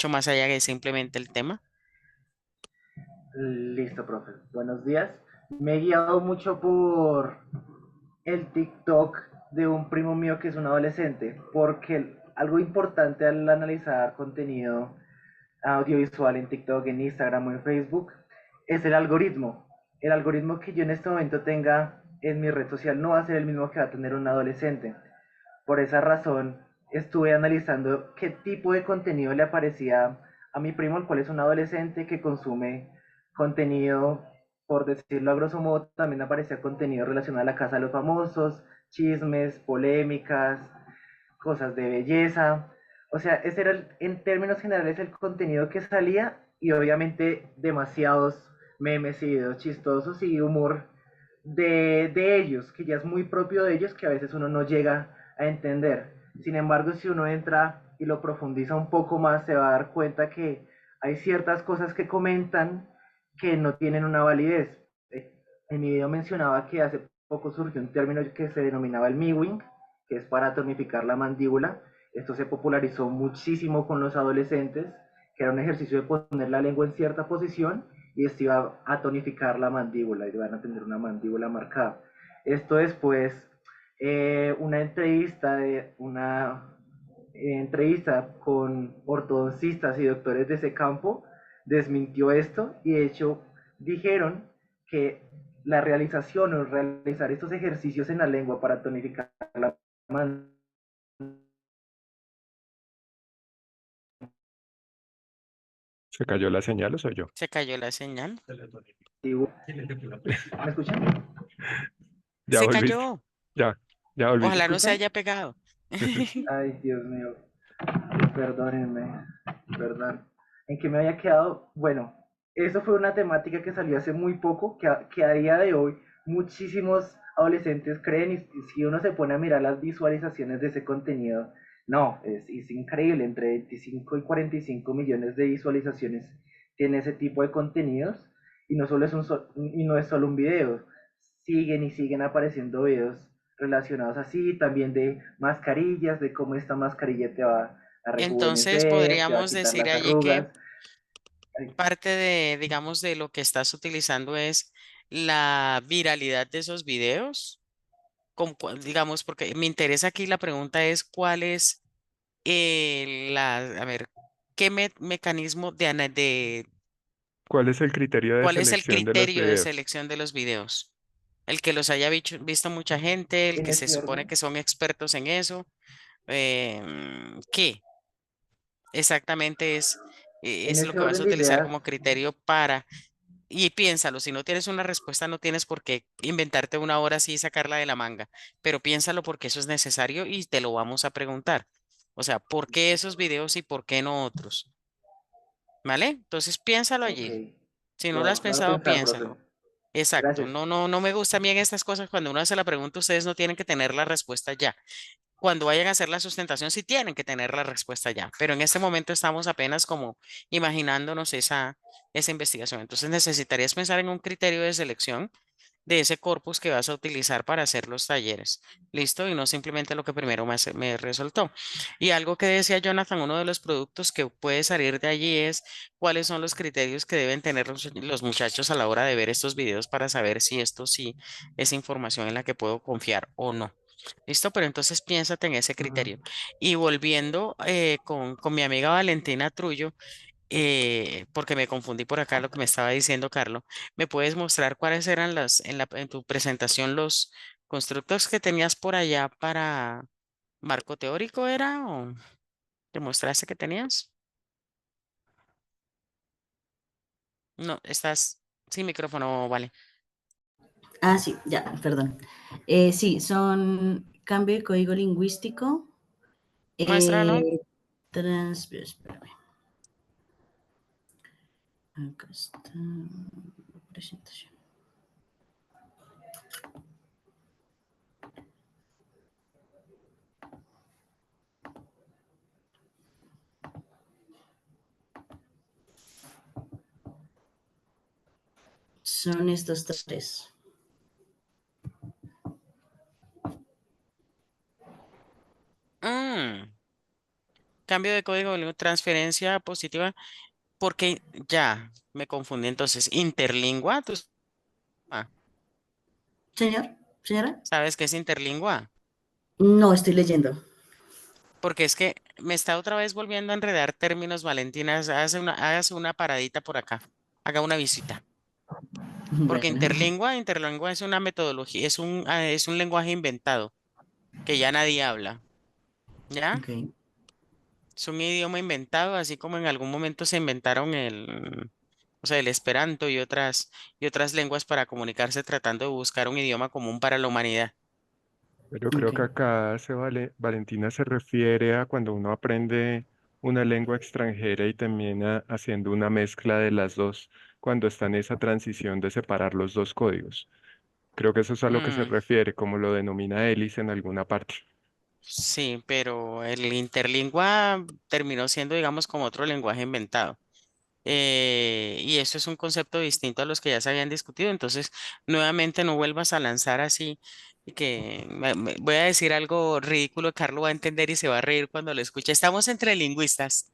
[SPEAKER 5] más allá de simplemente el tema.
[SPEAKER 1] Listo, profe. Buenos días. Me he guiado mucho por el TikTok de un primo mío que es un adolescente, porque algo importante al analizar contenido audiovisual en TikTok, en Instagram o en Facebook es el algoritmo. El algoritmo que yo en este momento tenga en mi red social no va a ser el mismo que va a tener un adolescente. Por esa razón, estuve analizando qué tipo de contenido le aparecía a mi primo, el cual es un adolescente que consume contenido, por decirlo a grosso modo, también aparecía contenido relacionado a la casa de los famosos, chismes, polémicas, cosas de belleza. O sea, ese era en términos generales el contenido que salía y obviamente demasiados memes y videos chistosos y humor de ellos, que ya es muy propio de ellos, que a veces uno no llega a entender. Sin embargo, si uno entra y lo profundiza un poco más, se va a dar cuenta que hay ciertas cosas que comentan que no tienen una validez. En mi video mencionaba que hace poco surgió un término que se denominaba el mewing, que es para tonificar la mandíbula. Esto se popularizó muchísimo con los adolescentes, que era un ejercicio de poner la lengua en cierta posición y esto iba a tonificar la mandíbula y van a tener una mandíbula marcada. Esto después, una entrevista con ortodoncistas y doctores de ese campo desmintió esto y de hecho dijeron que la realización o realizar estos ejercicios en la lengua para tonificar la mandíbula.
[SPEAKER 2] ¿Se cayó la señal o soy yo?
[SPEAKER 5] Se cayó la señal.
[SPEAKER 1] ¿Me escuchan?
[SPEAKER 2] Ya
[SPEAKER 5] Se
[SPEAKER 2] volviste.
[SPEAKER 5] cayó.
[SPEAKER 2] Ya, ya
[SPEAKER 1] ¿Me
[SPEAKER 2] volviste.
[SPEAKER 5] Ojalá no se
[SPEAKER 1] escuchan?
[SPEAKER 5] haya pegado.
[SPEAKER 1] Ay, Dios mío. Perdónenme, perdón. ¿En qué me había quedado? Bueno, eso fue una temática que salió hace muy poco, que a día de hoy muchísimos adolescentes creen y si uno se pone a mirar las visualizaciones de ese contenido, no, es increíble, entre 25 y 45 millones de visualizaciones tiene ese tipo de contenidos y no es solo un video, siguen y siguen apareciendo videos relacionados así, también de mascarillas, de cómo esta mascarilla te va a
[SPEAKER 5] Entonces
[SPEAKER 1] rejuvenecer, te va a
[SPEAKER 5] podríamos
[SPEAKER 1] quitar
[SPEAKER 5] decir
[SPEAKER 1] las
[SPEAKER 5] allí que
[SPEAKER 1] arrugas.
[SPEAKER 5] parte de, digamos, de lo que estás utilizando es la viralidad de esos videos. Digamos, porque me interesa aquí la pregunta es cuál es a ver, ¿qué mecanismo
[SPEAKER 2] ¿Cuál es el criterio de
[SPEAKER 5] cuál es el
[SPEAKER 2] selección de los
[SPEAKER 5] criterio de
[SPEAKER 2] videos?
[SPEAKER 5] selección de los videos? El que los haya visto mucha gente, el
[SPEAKER 1] En
[SPEAKER 5] que se
[SPEAKER 1] ese
[SPEAKER 5] supone
[SPEAKER 1] orden,
[SPEAKER 5] que son expertos en eso, ¿qué exactamente
[SPEAKER 1] en
[SPEAKER 5] es lo
[SPEAKER 1] ese
[SPEAKER 5] que vas a
[SPEAKER 1] orden de
[SPEAKER 5] utilizar
[SPEAKER 1] ideas,
[SPEAKER 5] como criterio para, y piénsalo, si no tienes una respuesta, no tienes por qué inventarte una hora así y sacarla de la manga, pero piénsalo porque eso es necesario y te lo vamos a preguntar. O sea, ¿por qué esos videos y por qué no otros? ¿Vale? Entonces piénsalo
[SPEAKER 1] ok,
[SPEAKER 5] allí. Si no lo has
[SPEAKER 1] lo voy a
[SPEAKER 5] pensado,
[SPEAKER 1] pensar, profe.
[SPEAKER 5] piénsalo. Exacto.
[SPEAKER 1] Gracias.
[SPEAKER 5] No me gustan bien estas cosas. Cuando uno hace la pregunta, ustedes no tienen que tener la respuesta ya. Cuando vayan a hacer la sustentación, sí tienen que tener la respuesta ya. Pero en este momento estamos apenas como imaginándonos esa investigación. Entonces necesitarías pensar en un criterio de selección de ese corpus que vas a utilizar para hacer los talleres. ¿Listo? Y no simplemente lo que primero me resultó. Y algo que decía Jonathan, uno de los productos que puede salir de allí es cuáles son los criterios que deben tener los muchachos a la hora de ver estos videos para saber si esto sí es información en la que puedo confiar o no. ¿Listo? Pero entonces piénsate en ese
[SPEAKER 1] Ujú.
[SPEAKER 5] criterio. Y volviendo con mi amiga Valentina Trullo, porque me confundí por acá lo que me estaba diciendo Carlos, ¿me puedes mostrar cuáles eran en tu presentación los constructos que tenías por allá para marco teórico era o te mostraste que tenías? No, estás sin micrófono, vale.
[SPEAKER 3] Ah, sí, ya, perdón. Sí, son cambio de código lingüístico.
[SPEAKER 5] Muéstralo.
[SPEAKER 3] Espérame, acá está la presentación. Son estos tres.
[SPEAKER 5] Mm, cambio de código, transferencia positiva, porque ya me confundí entonces. Interlingua, ¿tú
[SPEAKER 3] Señor, señora,
[SPEAKER 5] sabes qué es interlingua?
[SPEAKER 3] no estoy leyendo.
[SPEAKER 5] Porque es que me está otra vez volviendo a enredar términos, Valentina. Hágase una paradita por acá. Haga una visita. Porque
[SPEAKER 3] Bueno,
[SPEAKER 5] interlingua es una metodología, es un lenguaje inventado que ya nadie habla. ¿Ya?
[SPEAKER 3] ok.
[SPEAKER 5] Es un idioma inventado, así como en algún momento se inventaron o sea, el Esperanto y otras lenguas para comunicarse tratando de buscar un idioma común para la humanidad.
[SPEAKER 2] Pero creo
[SPEAKER 3] Ok.
[SPEAKER 2] que acá Valentina se refiere a cuando uno aprende una lengua extranjera y también haciendo una mezcla de las dos, cuando está en esa transición de separar los dos códigos. Creo que eso es a lo que se
[SPEAKER 5] Mm,
[SPEAKER 2] refiere, como lo denomina Ellis en alguna parte.
[SPEAKER 5] sí, pero el interlingua terminó siendo, digamos, como otro lenguaje inventado. Y eso es un concepto distinto a los que ya se habían discutido. Entonces, nuevamente no vuelvas a lanzar así y que voy a decir algo ridículo, Carlos va a entender y se va a reír cuando lo escuche. Estamos entre lingüistas.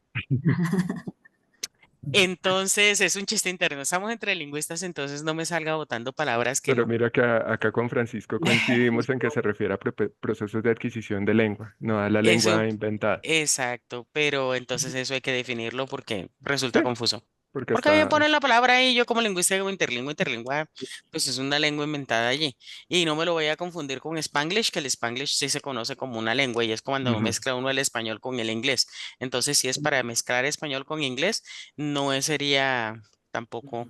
[SPEAKER 5] Entonces, es un chiste interno. Estamos entre lingüistas, entonces no me salga botando palabras que
[SPEAKER 2] Pero
[SPEAKER 5] no.
[SPEAKER 2] mira que acá con Francisco coincidimos en que se refiere a procesos de adquisición de lengua, no a la
[SPEAKER 5] Eso,
[SPEAKER 2] lengua inventada.
[SPEAKER 5] exacto, pero entonces eso hay que definirlo porque
[SPEAKER 2] Sí,
[SPEAKER 5] resulta confuso.
[SPEAKER 2] porque
[SPEAKER 5] Porque a mí me
[SPEAKER 2] está...
[SPEAKER 5] ponen la palabra ahí, yo como lingüista digo interlingua, pues es una lengua inventada allí. Y no me lo voy a confundir con Spanglish, que el Spanglish sí se conoce como una lengua y es cuando
[SPEAKER 2] Ujú.
[SPEAKER 5] mezcla uno el español con el inglés. Entonces, si es para mezclar español con inglés, sería tampoco.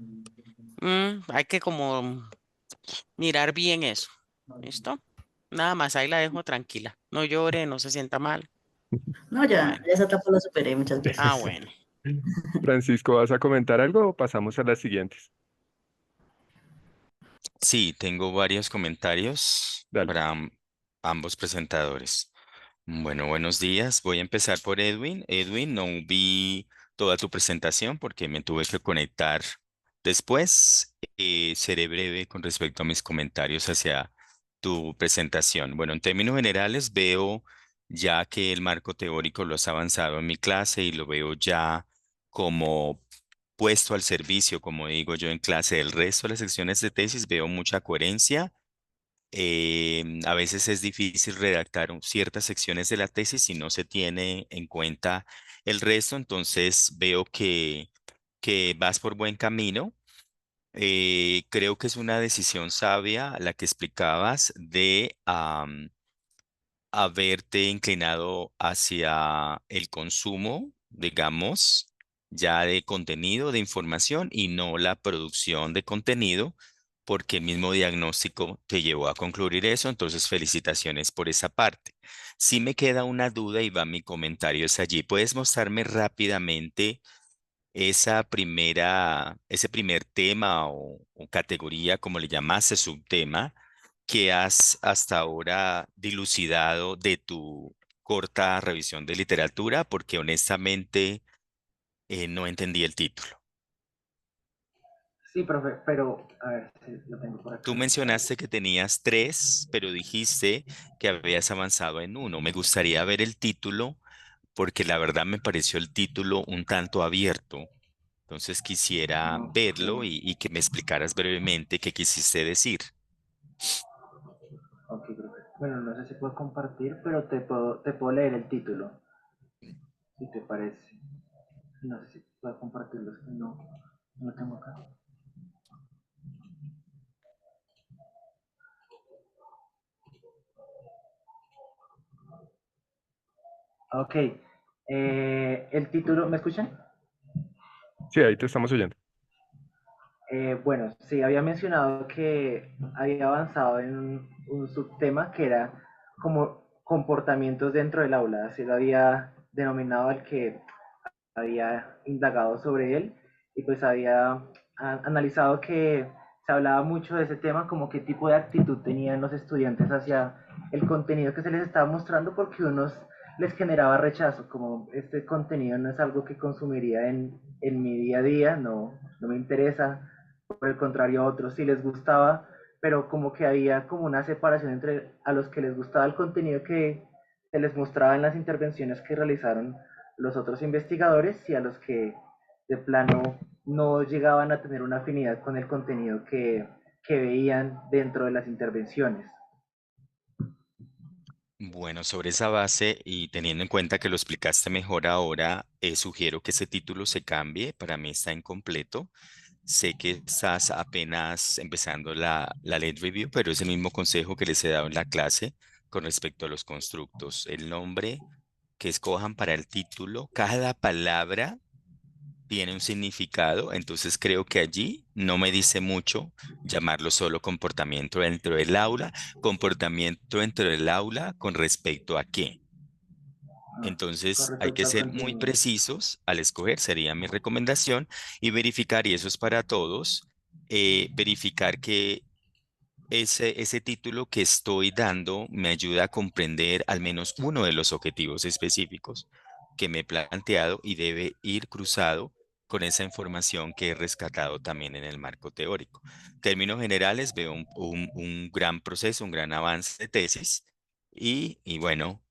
[SPEAKER 5] Hay que como mirar bien eso. ¿Listo? Nada más, ahí la dejo tranquila. No llore, no se sienta mal.
[SPEAKER 3] No, ya,
[SPEAKER 5] Bueno,
[SPEAKER 3] esa etapa la superé, muchas gracias.
[SPEAKER 5] bueno.
[SPEAKER 2] Francisco, ¿vas a comentar algo o pasamos a las siguientes?
[SPEAKER 6] Sí, tengo varios comentarios
[SPEAKER 2] Dale.
[SPEAKER 6] para ambos presentadores. Bueno, buenos días. Voy a empezar por Edwin. Edwin, no vi toda tu presentación porque me tuve que conectar después. Seré breve con respecto a mis comentarios hacia tu presentación. Bueno, en términos generales, veo ya que el marco teórico lo has avanzado en mi clase y lo veo ya como puesto al servicio, como digo yo en clase, del resto de las secciones de tesis, veo mucha coherencia. A veces es difícil redactar ciertas secciones de la tesis si no se tiene en cuenta el resto, entonces veo que vas por buen camino. Creo que es una decisión sabia la que explicabas de haberte inclinado hacia el consumo, digamos, ya de contenido, de información y no la producción de contenido, porque el mismo diagnóstico te llevó a concluir eso, entonces felicitaciones por esa parte. Si me queda una duda y va mi comentario es allí, ¿puedes mostrarme rápidamente ese primer tema o categoría, como le llamaste, subtema, que has hasta ahora dilucidado de tu corta revisión de literatura? Porque honestamente no entendí el título.
[SPEAKER 1] Sí, profe, pero a ver si lo tengo por
[SPEAKER 6] Tú
[SPEAKER 1] acá.
[SPEAKER 6] mencionaste que tenías tres, pero dijiste que habías avanzado en uno. Me gustaría ver el título porque la verdad me pareció el título un tanto abierto. Entonces quisiera
[SPEAKER 1] Ok,
[SPEAKER 6] verlo y que me explicaras brevemente qué quisiste decir.
[SPEAKER 1] ok, profe. Bueno, no sé si puedo compartir, pero te puedo leer el título, si te parece. No sé si puedo compartirlo, es que no lo tengo acá. Ok, el título, ¿me escuchan?
[SPEAKER 2] Sí, ahí te estamos oyendo.
[SPEAKER 1] Bueno, sí, había mencionado que había avanzado en un subtema que era como comportamientos dentro del aula, así lo había denominado al que había indagado sobre él y pues había analizado que se hablaba mucho de ese tema, como qué tipo de actitud tenían los estudiantes hacia el contenido que se les estaba mostrando, porque unos les generaba rechazo, como este contenido no es algo que consumiría en mi día a día, no me interesa, por el contrario a otros sí les gustaba, pero como que había como una separación entre a los que les gustaba el contenido que se les mostraba en las intervenciones que realizaron los otros investigadores y a los que de plano no llegaban a tener una afinidad con el contenido que veían dentro de las intervenciones.
[SPEAKER 6] Bueno, sobre esa base y teniendo en cuenta que lo explicaste mejor ahora, sugiero que ese título se cambie. Para mí está incompleto. Sé que estás apenas empezando la lead review, pero es el mismo consejo que les he dado en la clase con respecto a los constructos. El nombre que escojan para el título, cada palabra tiene un significado, entonces creo que allí no me dice mucho llamarlo solo comportamiento dentro del aula con respecto a qué.
[SPEAKER 1] Ah, con
[SPEAKER 6] Entonces hay que
[SPEAKER 1] respecto al
[SPEAKER 6] ser muy
[SPEAKER 1] contenido.
[SPEAKER 6] precisos al escoger, sería mi recomendación, y verificar, y eso es para todos, verificar que ese título que estoy dando me ayuda a comprender al menos uno de los objetivos específicos que me he planteado y debe ir cruzado con esa información que he rescatado también en el marco teórico. En términos generales, veo un gran proceso, un gran avance de tesis y bueno,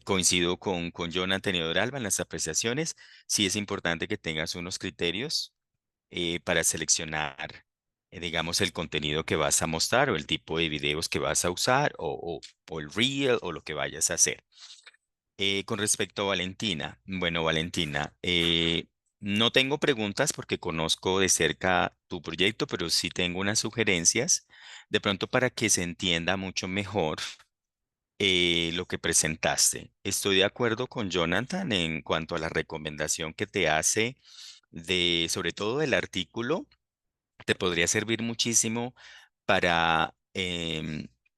[SPEAKER 6] coincido con Jonathan y Alba en las apreciaciones. Sí es importante que tengas unos criterios para seleccionar, digamos, el contenido que vas a mostrar o el tipo de videos que vas a usar o el reel o lo que vayas a hacer. Con respecto a Valentina, bueno, Valentina, no tengo preguntas porque conozco de cerca tu proyecto, pero sí tengo unas sugerencias, de pronto para que se entienda mucho mejor lo que presentaste. Estoy de acuerdo con Jonathan en cuanto a la recomendación que te hace de, sobre todo del artículo te podría servir muchísimo para,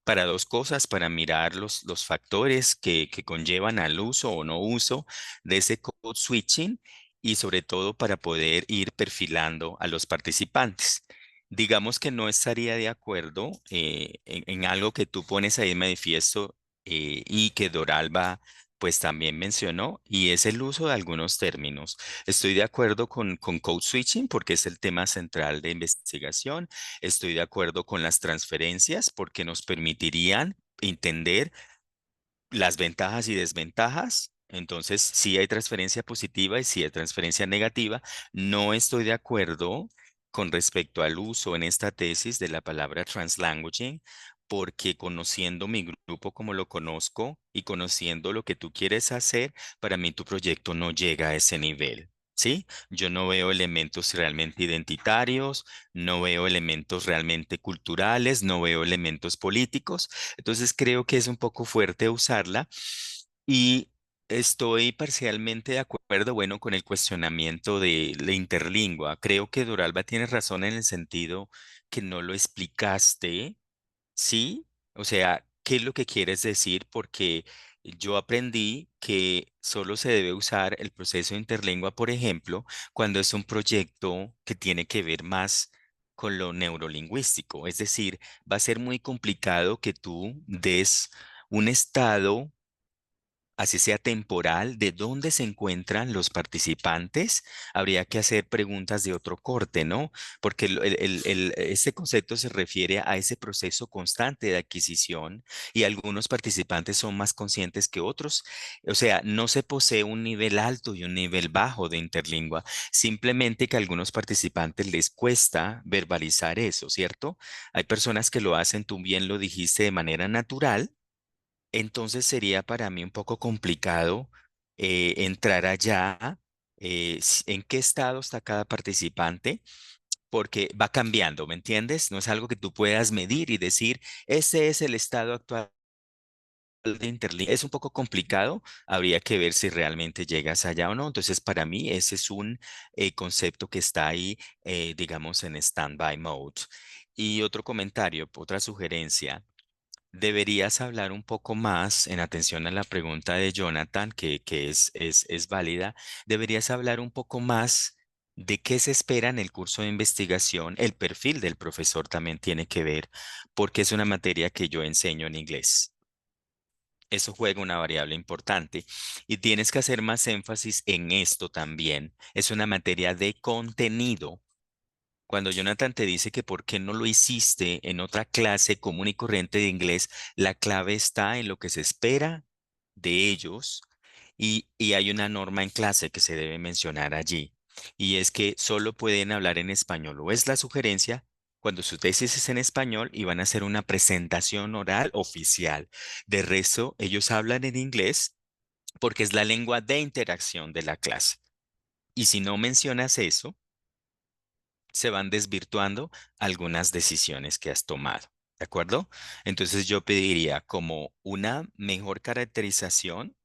[SPEAKER 6] para dos cosas, para mirar los factores que conllevan al uso o no uso de ese code switching y sobre todo para poder ir perfilando a los participantes. Digamos que no estaría de acuerdo en algo que tú pones ahí en manifiesto y que Doralba pues también mencionó, y es el uso de algunos términos. Estoy de acuerdo con code switching porque es el tema central de investigación. Estoy de acuerdo con las transferencias porque nos permitirían entender las ventajas y desventajas Entonces, sí hay transferencia positiva y sí hay transferencia negativa. No estoy de acuerdo con respecto al uso en esta tesis de la palabra translanguaging, porque conociendo mi grupo como lo conozco y conociendo lo que tú quieres hacer, para mí tu proyecto no llega a ese nivel. ¿Sí? Yo no veo elementos realmente identitarios, no veo elementos realmente culturales, no veo elementos políticos. Entonces creo que es un poco fuerte usarla y estoy parcialmente de acuerdo, bueno, con el cuestionamiento de la interlingua. Creo que Duralba tiene razón en el sentido que no lo explicaste. Sí, o sea, ¿qué es lo que quieres decir? Porque yo aprendí que solo se debe usar el proceso interlingua, por ejemplo, cuando es un proyecto que tiene que ver más con lo neurolingüístico. Es decir, va a ser muy complicado que tú des un estado, así sea temporal, de dónde se encuentran los participantes. Habría que hacer preguntas de otro corte, ¿no? Porque ese concepto se refiere a ese proceso constante de adquisición y algunos participantes son más conscientes que otros. O sea, no se posee un nivel alto y un nivel bajo de interlingua, simplemente que a algunos participantes les cuesta verbalizar eso, ¿cierto? Hay personas que lo hacen, tú bien lo dijiste, de manera natural. Entonces sería para mí un poco complicado entrar allá, en qué estado está cada participante, porque va cambiando, ¿me entiendes? No es algo que tú puedas medir y decir, ese es el estado actual de Interlink. Es un poco complicado, habría que ver si realmente llegas allá o no. Entonces, para mí, ese es un concepto que está ahí, digamos, en standby mode. Y otro comentario, otra sugerencia. Deberías hablar un poco más, en atención a la pregunta de Jonathan, que es válida, deberías hablar un poco más de qué se espera en el curso de investigación. El perfil del profesor también tiene que ver, porque es una materia que yo enseño en inglés. Eso juega una variable importante y tienes que hacer más énfasis en esto también. Es una materia de contenido. Cuando Jonathan te dice que por qué no lo hiciste en otra clase común y corriente de inglés, la clave está en lo que se espera de ellos y hay una norma en clase que se debe mencionar allí y es que solo pueden hablar en español o es la sugerencia cuando su tesis es en español y van a hacer una presentación oral oficial. De resto, ellos hablan en inglés porque es la lengua de interacción de la clase. Y si no mencionas eso, se van desvirtuando algunas decisiones que has tomado. ¿De acuerdo? Entonces yo pediría como una mejor caracterización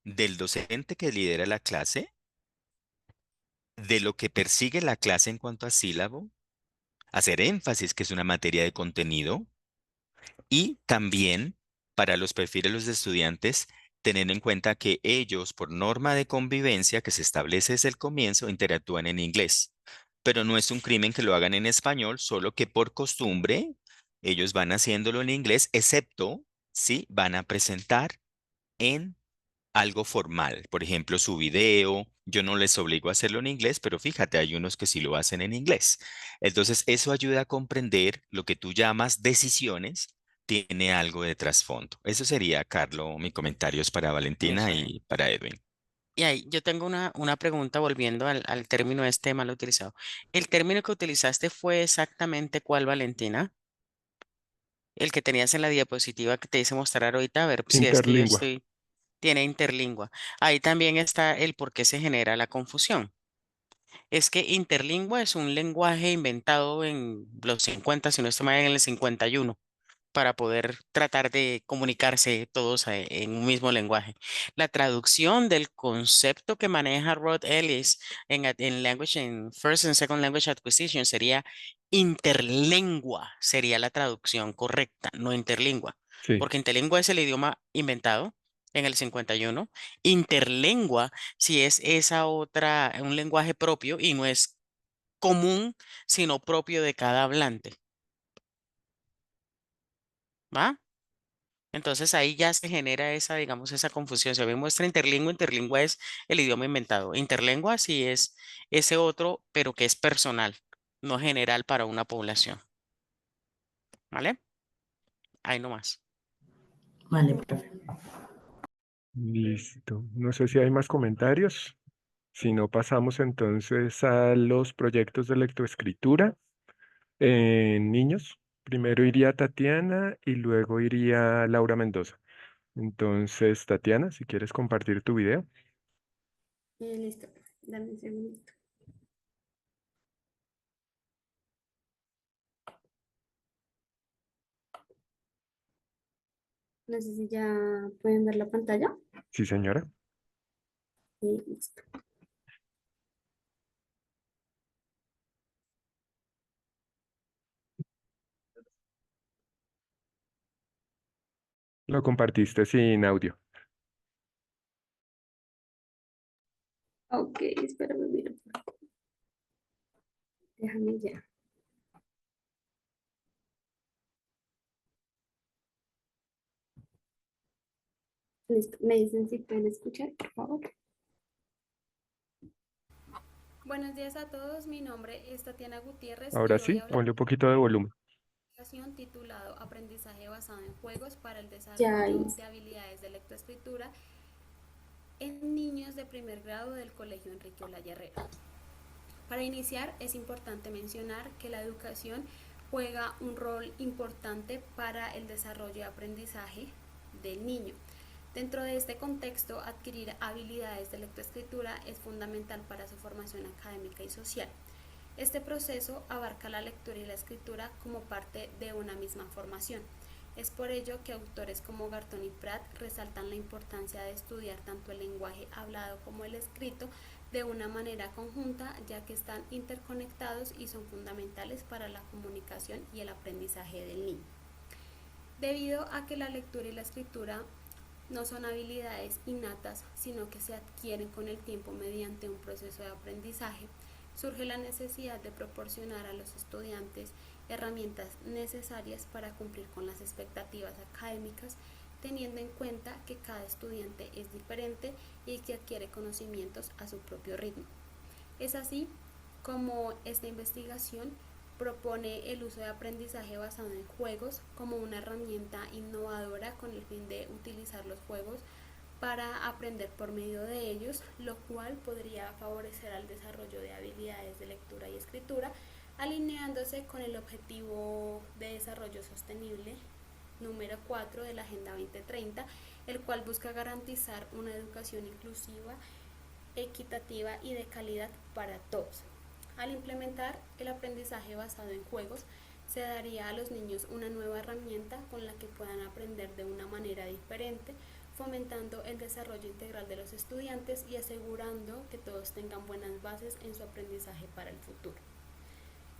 [SPEAKER 6] del docente que lidera la clase, de lo que persigue la clase en cuanto a sílabo, hacer énfasis que es una materia de contenido y también para los perfiles de los estudiantes, teniendo en cuenta que ellos, por norma de convivencia que se establece desde el comienzo, interactúan en inglés. Pero no es un crimen que lo hagan en español, solo que por costumbre ellos van haciéndolo en inglés, excepto si van a presentar en algo formal. Por ejemplo, su video. Yo no les obligo a hacerlo en inglés, pero fíjate, hay unos que sí lo hacen en inglés. Entonces, eso ayuda a comprender lo que tú llamas decisiones, tiene algo de trasfondo. Eso sería, Carlos, mis comentarios para Valentina
[SPEAKER 5] Eso es.
[SPEAKER 6] y para Edwin.
[SPEAKER 5] Y ahí yo tengo una pregunta volviendo al término este mal utilizado. ¿El término que utilizaste fue exactamente cuál, Valentina? El que tenías en la diapositiva que te hice mostrar ahorita, a ver si es que yo
[SPEAKER 2] Interlingua.
[SPEAKER 5] estoy, tiene interlingua. Ahí también está el por qué se genera la confusión. Es que interlingua es un lenguaje inventado en los 50, si no estoy mal, en el 51 para poder tratar de comunicarse todos en un mismo lenguaje. La traducción del concepto que maneja Rod Ellis en Language en First and Second Language Acquisition sería interlingua, sería la traducción correcta, no interlingua,
[SPEAKER 2] Sí,
[SPEAKER 5] porque interlingua es el idioma inventado en el 51. Interlingua si es esa otra, un lenguaje propio y no es común, sino propio de cada hablante, ¿va? Entonces ahí ya se genera esa, digamos, esa confusión. Se ve muestra interlingua, interlingua es el idioma inventado. Interlingua sí es ese otro, pero que es personal, no general para una población. ¿Vale? Ahí nomás.
[SPEAKER 3] Vale, profe.
[SPEAKER 2] Listo. No sé si hay más comentarios. Si no, pasamos entonces a los proyectos de lectoescritura en niños. Primero iría Tatiana y luego iría Laura Mendoza. Entonces, Tatiana, si quieres compartir tu video.
[SPEAKER 7] Listo, dame un segundito. No sé si ya pueden ver la pantalla.
[SPEAKER 2] Sí, señora.
[SPEAKER 7] Listo.
[SPEAKER 2] Lo compartiste sin audio.
[SPEAKER 7] Ok, espérame, mira. Déjame ya. Listo, me dicen si pueden escuchar, por favor. Buenos días a todos, mi nombre es Tatiana Gutiérrez y
[SPEAKER 2] Ahora
[SPEAKER 7] voy
[SPEAKER 2] sí,
[SPEAKER 7] a hablar
[SPEAKER 2] ponle un poquito de volumen.
[SPEAKER 7] de una presentación titulado Aprendizaje basado en juegos para el desarrollo de habilidades de lectoescritura en niños de primer grado del Colegio Enrique Olaya Herrera. Para iniciar, es importante mencionar que la educación juega un rol importante para el desarrollo y aprendizaje del niño. Dentro de este contexto, adquirir habilidades de lectoescritura es fundamental para su formación académica y social. Este proceso abarca la lectura y la escritura como parte de una misma formación. Es por ello que autores como Garton y Pratt resaltan la importancia de estudiar tanto el lenguaje hablado como el escrito de una manera conjunta, ya que están interconectados y son fundamentales para la comunicación y el aprendizaje del niño. Debido a que la lectura y la escritura no son habilidades innatas, sino que se adquieren con el tiempo mediante un proceso de aprendizaje, surge la necesidad de proporcionar a los estudiantes herramientas necesarias para cumplir con las expectativas académicas, teniendo en cuenta que cada estudiante es diferente y que adquiere conocimientos a su propio ritmo. Es así como esta investigación propone el uso de aprendizaje basado en juegos como una herramienta innovadora con el fin de utilizar los juegos para aprender por medio de ellos, lo cual podría favorecer al desarrollo de habilidades de lectura y escritura, alineándose con el objetivo de desarrollo sostenible número 4 de la Agenda 2030, el cual busca garantizar una educación inclusiva, equitativa y de calidad para todos. Al implementar el aprendizaje basado en juegos, se daría a los niños una nueva herramienta con la que puedan aprender de una manera diferente, fomentando el desarrollo integral de los estudiantes y asegurando que todos tengan buenas bases en su aprendizaje para el futuro.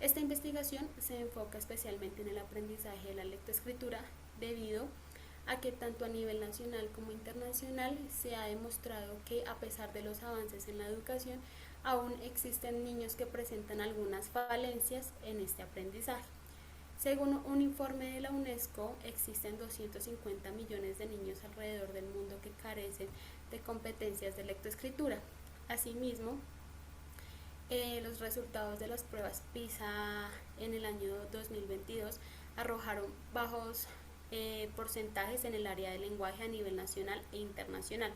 [SPEAKER 7] Esta investigación se enfoca especialmente en el aprendizaje de la lectoescritura debido a que tanto a nivel nacional como internacional se ha demostrado que a pesar de los avances en la educación, aún existen niños que presentan algunas falencias en este aprendizaje. Según un informe de la UNESCO, existen 250 millones de niños alrededor del mundo que carecen de competencias de lectoescritura. Asimismo, los resultados de las pruebas PISA en el año 2022 arrojaron bajos porcentajes en el área del lenguaje a nivel nacional e internacional.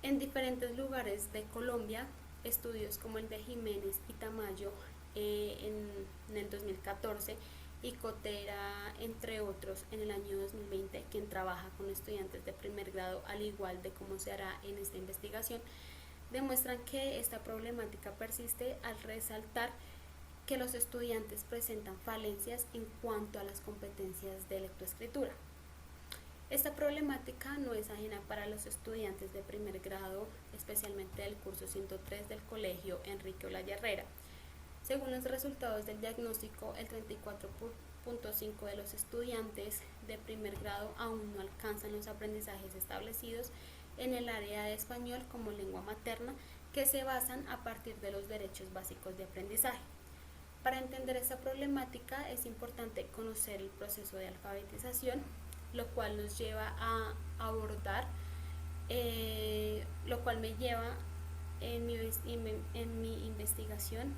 [SPEAKER 7] En diferentes lugares de Colombia, estudios como el de Jiménez y Tamayo en el 2014 y Cotera, entre otros, en el año 2020, quien trabaja con estudiantes de primer grado, al igual de cómo se hará en esta investigación, demuestran que esta problemática persiste al resaltar que los estudiantes presentan falencias en cuanto a las competencias de lectoescritura. Esta problemática no es ajena para los estudiantes de primer grado, especialmente del curso 103 del Colegio Enrique Olaya Herrera. Según los resultados del diagnóstico, el 34.5% de los estudiantes de primer grado aún no alcanzan los aprendizajes establecidos en el área de español como lengua materna, que se basan a partir de los derechos básicos de aprendizaje. Para entender esta problemática es importante conocer el proceso de alfabetización, lo cual nos lleva a abordar, lo cual me lleva en mi investigación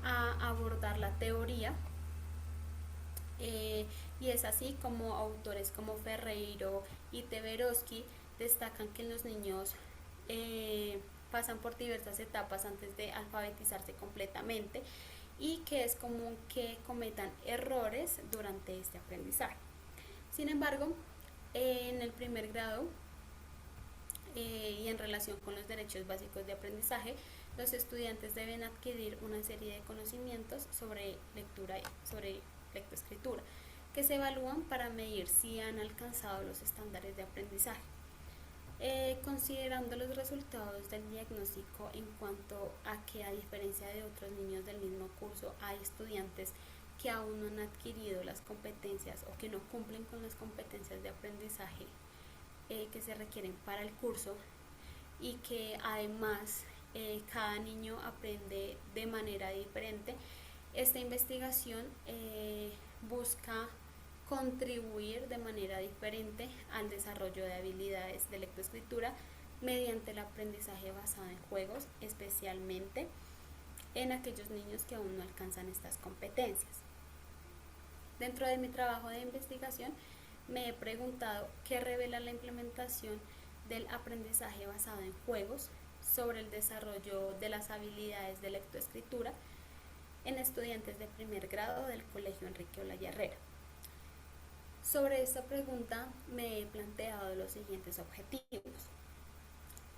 [SPEAKER 7] a abordar la teoría, y es así como autores como Ferreiro y Teveroski destacan que los niños pasan por diversas etapas antes de alfabetizarse completamente y que es común que cometan errores durante este aprendizaje. Sin embargo, en el primer grado y en relación con los derechos básicos de aprendizaje, los estudiantes deben adquirir una serie de conocimientos sobre lectoescritura, que se evalúan para medir si han alcanzado los estándares de aprendizaje. Considerando los resultados del diagnóstico en cuanto a que, a diferencia de otros niños del mismo curso, hay estudiantes que aún no han adquirido las competencias o que no cumplen con las competencias de aprendizaje que se requieren para el curso, y que además cada niño aprende de manera diferente, esta investigación busca contribuir de manera diferente al desarrollo de habilidades de lectoescritura mediante el aprendizaje basado en juegos, especialmente en aquellos niños que aún no alcanzan estas competencias. Dentro de mi trabajo de investigación me he preguntado qué revela la implementación del aprendizaje basado en juegos sobre el desarrollo de las habilidades de lectoescritura en estudiantes de primer grado del Colegio Enrique Olaya Herrera. Sobre esta pregunta me he planteado los siguientes objetivos.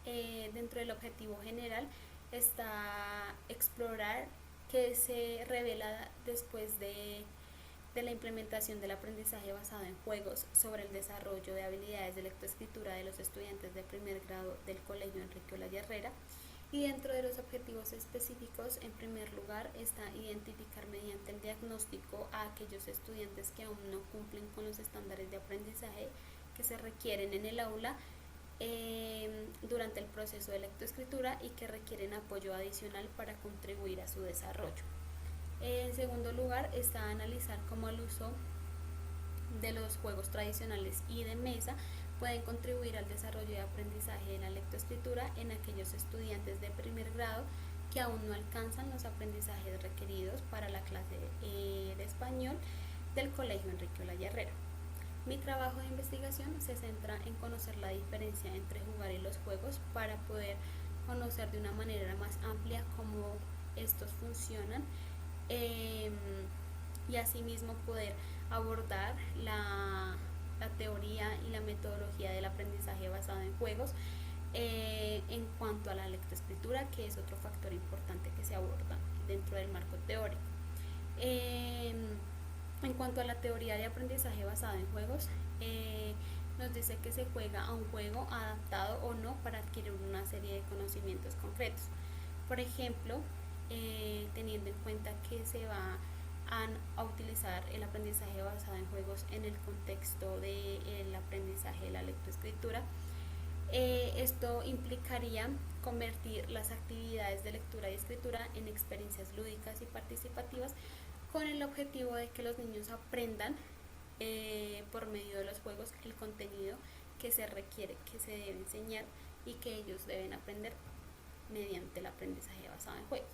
[SPEAKER 7] Dentro del objetivo general está explorar qué se revela después de la implementación del aprendizaje basado en juegos sobre el desarrollo de habilidades de lectoescritura de los estudiantes de primer grado del Colegio Enrique Olaya Herrera. Y dentro de los objetivos específicos, en primer lugar, está identificar mediante el diagnóstico a aquellos estudiantes que aún no cumplen con los estándares de aprendizaje que se requieren en el aula durante el proceso de lectoescritura y que requieren apoyo adicional para contribuir a su desarrollo. En segundo lugar, está analizar cómo el uso de los juegos tradicionales y de mesa pueden contribuir al desarrollo de aprendizaje de la lectoescritura en aquellos estudiantes de primer grado que aún no alcanzan los aprendizajes requeridos para la clase de español del Colegio Enrique Olaya Herrera. Mi trabajo de investigación se centra en conocer la diferencia entre jugar y los juegos para poder conocer de una manera más amplia cómo estos funcionan y asimismo poder abordar la teoría y la metodología del aprendizaje basado en juegos en cuanto a la lectoescritura, que es otro factor importante que se aborda dentro del marco teórico. En cuanto a la teoría de aprendizaje basado en juegos, nos dice que se juega a un juego adaptado o no para adquirir una serie de conocimientos concretos. Por ejemplo, teniendo en cuenta que se va a utilizar el aprendizaje basado en juegos en el contexto del aprendizaje de la lectoescritura, esto implicaría convertir las actividades de lectura y escritura en experiencias lúdicas y participativas con el objetivo de que los niños aprendan por medio de los juegos el contenido que se requiere, que se debe enseñar y que ellos deben aprender mediante el aprendizaje basado en juegos.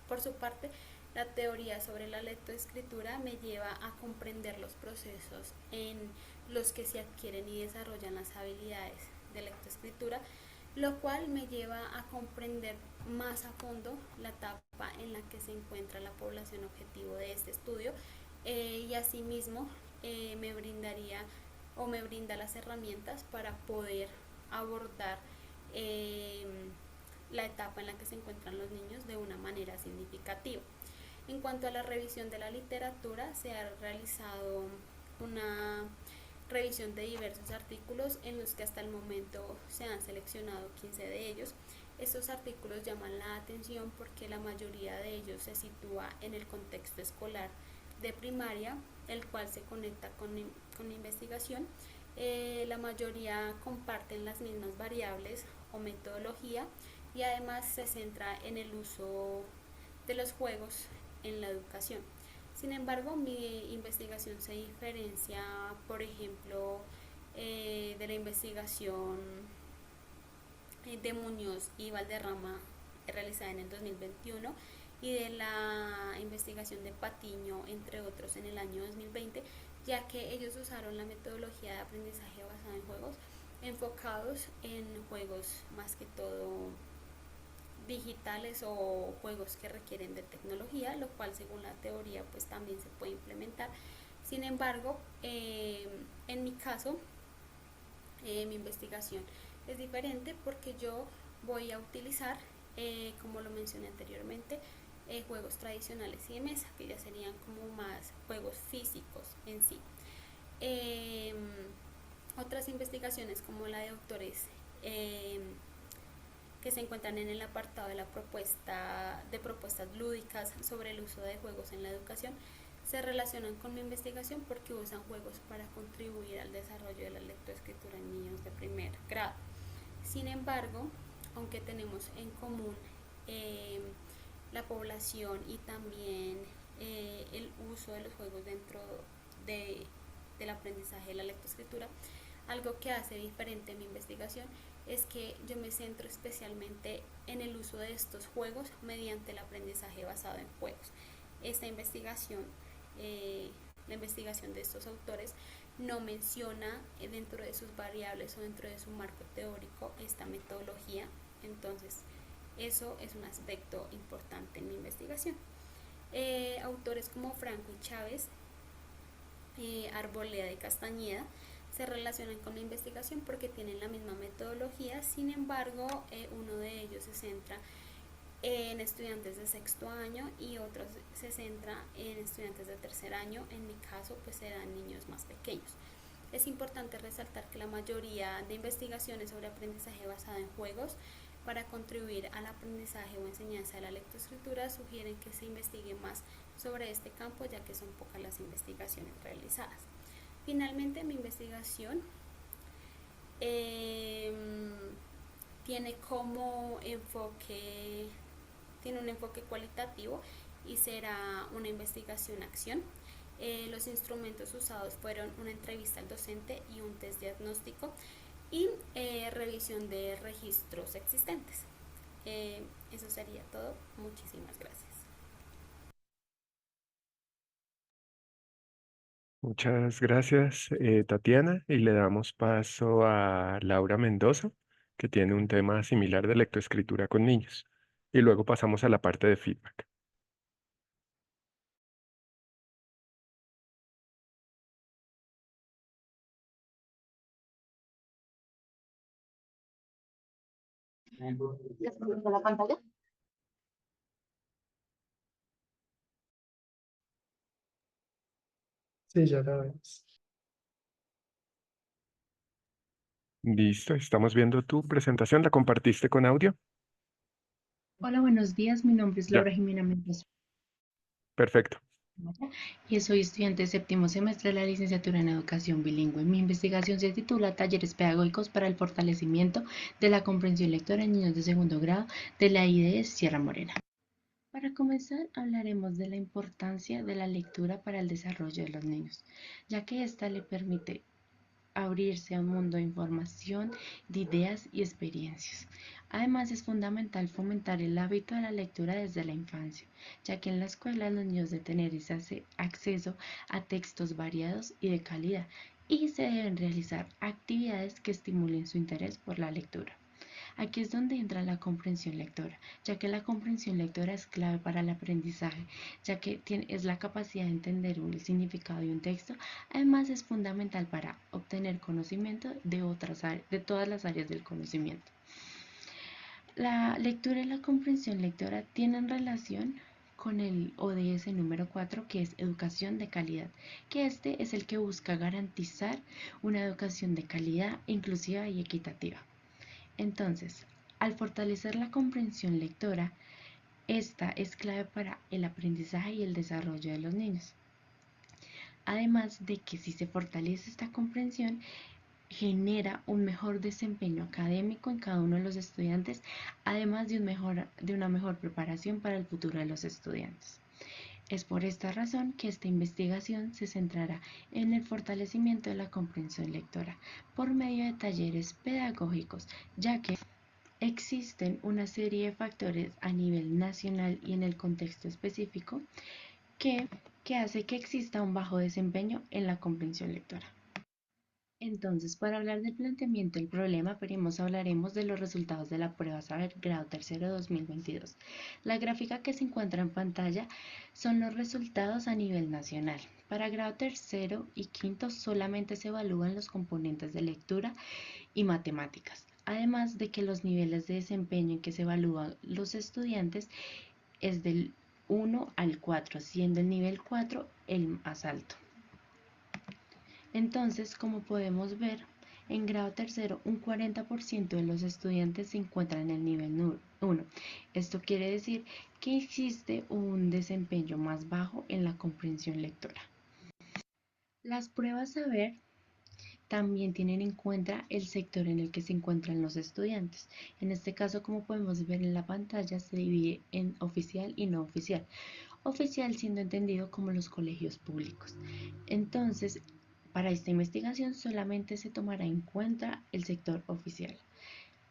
[SPEAKER 7] Por su parte, la teoría sobre la lectoescritura me lleva a comprender los procesos en los que se adquieren y desarrollan las habilidades de lectoescritura, lo cual me lleva a comprender más a fondo la etapa en la que se encuentra la población objetivo de este estudio y asimismo me brinda las herramientas para poder abordar la etapa en la que se encuentran los niños de una manera significativa. En cuanto a la revisión de la literatura, se ha realizado una revisión de diversos artículos en los que hasta el momento se han seleccionado 15 de ellos. Estos artículos llaman la atención porque la mayoría de ellos se sitúa en el contexto escolar de primaria, el cual se conecta con la investigación. La mayoría comparten las mismas variables o metodología y además se centra en el uso de los juegos en la educación. Sin embargo, mi investigación se diferencia, por ejemplo, de la investigación de Muñoz y Valderrama realizada en el 2021 y de la investigación de Patiño, entre otros, en el año 2020, ya que ellos usaron la metodología de aprendizaje basada en juegos enfocados en juegos más que todo digitales o juegos que requieren de tecnología, lo cual según la teoría pues también se puede implementar. Sin embargo, en mi caso, mi investigación es diferente porque yo voy a utilizar, como lo mencioné anteriormente, juegos tradicionales y de mesa, que ya serían como más juegos físicos en sí. Otras investigaciones como la de autores que se encuentran en el apartado de la propuesta de propuestas lúdicas sobre el uso de juegos en la educación se relacionan con mi investigación porque usan juegos para contribuir al desarrollo de la lectoescritura en niños de primer grado. Sin embargo, aunque tenemos en común la población y también el uso de los juegos dentro del aprendizaje de la lectoescritura, algo que hace diferente mi investigación es que yo me centro especialmente en el uso de estos juegos mediante el aprendizaje basado en juegos. Esta investigación, la investigación de estos autores, no menciona dentro de sus variables o dentro de su marco teórico esta metodología, entonces eso es un aspecto importante en mi investigación. Autores como Franco y Chávez, Arboleda y Castañeda se relacionan con la investigación porque tienen la misma metodología. Sin embargo, uno de ellos se centra en estudiantes de sexto año y otro se centra en estudiantes de tercer año. En mi caso, pues eran niños más pequeños. Es importante resaltar que la mayoría de investigaciones sobre aprendizaje basado en juegos para contribuir al aprendizaje o enseñanza de la lectoescritura sugieren que se investigue más sobre este campo, ya que son pocas las investigaciones realizadas. Finalmente, mi investigación tiene un enfoque cualitativo y será una investigación-acción. Los instrumentos usados fueron una entrevista al docente y un test diagnóstico y revisión de registros existentes. Eso sería todo. Muchísimas gracias.
[SPEAKER 2] Muchas gracias, Tatiana, y le damos paso a Laura Mendoza, que tiene un tema similar de lectoescritura con niños. Y luego pasamos a la parte de feedback.
[SPEAKER 8] ¿La pantalla?
[SPEAKER 4] Sí, ya la vemos.
[SPEAKER 2] Listo, estamos viendo tu presentación. ¿La compartiste con audio?
[SPEAKER 8] Hola, buenos días. Mi nombre es
[SPEAKER 2] Ya,
[SPEAKER 8] Laura Jimena Mendoza
[SPEAKER 2] perfecto.
[SPEAKER 8] y soy estudiante de séptimo semestre de la licenciatura en Educación Bilingüe. Mi investigación se titula Talleres Pedagógicos para el Fortalecimiento de la Comprensión Lectora en Niños de Segundo Grado de la IDE Sierra Morena. Para comenzar, hablaremos de la importancia de la lectura para el desarrollo de los niños, ya que ésta le permite abrirse a un mundo de información, de ideas y experiencias. Además, es fundamental fomentar el hábito de la lectura desde la infancia, ya que en la escuela los niños deben tener ese acceso a textos variados y de calidad, y se deben realizar actividades que estimulen su interés por la lectura. Aquí es donde entra la comprensión lectora, ya que la comprensión lectora es clave para el aprendizaje, ya que es la capacidad de entender el significado de un texto. Además, es fundamental para obtener conocimiento de todas las áreas del conocimiento. La lectura y la comprensión lectora tienen relación con el ODS número 4, que es educación de calidad, que este es el que busca garantizar una educación de calidad, inclusiva y equitativa. Entonces, al fortalecer la comprensión lectora, esta es clave para el aprendizaje y el desarrollo de los niños. Además de que si se fortalece esta comprensión, genera un mejor desempeño académico en cada uno de los estudiantes, además de una mejor preparación para el futuro de los estudiantes. Es por esta razón que esta investigación se centrará en el fortalecimiento de la comprensión lectora por medio de talleres pedagógicos, ya que existen una serie de factores a nivel nacional y en el contexto específico que hace que exista un bajo desempeño en la comprensión lectora. Entonces, para hablar del planteamiento del problema, hablaremos de los resultados de la prueba Saber Grado Tercero 2022. La gráfica que se encuentra en pantalla son los resultados a nivel nacional. Para grado tercero y quinto solamente se evalúan los componentes de lectura y matemáticas, además de que los niveles de desempeño en que se evalúan los estudiantes es del 1 al 4, siendo el nivel 4 el más alto. Entonces, como podemos ver, en grado tercero un 40% de los estudiantes se encuentran en el nivel 1. Esto quiere decir que existe un desempeño más bajo en la comprensión lectora. Las pruebas Saber también tienen en cuenta el sector en el que se encuentran los estudiantes. En este caso, como podemos ver en la pantalla, se divide en oficial y no oficial. Oficial siendo entendido como los colegios públicos. Entonces, para esta investigación solamente se tomará en cuenta el sector oficial.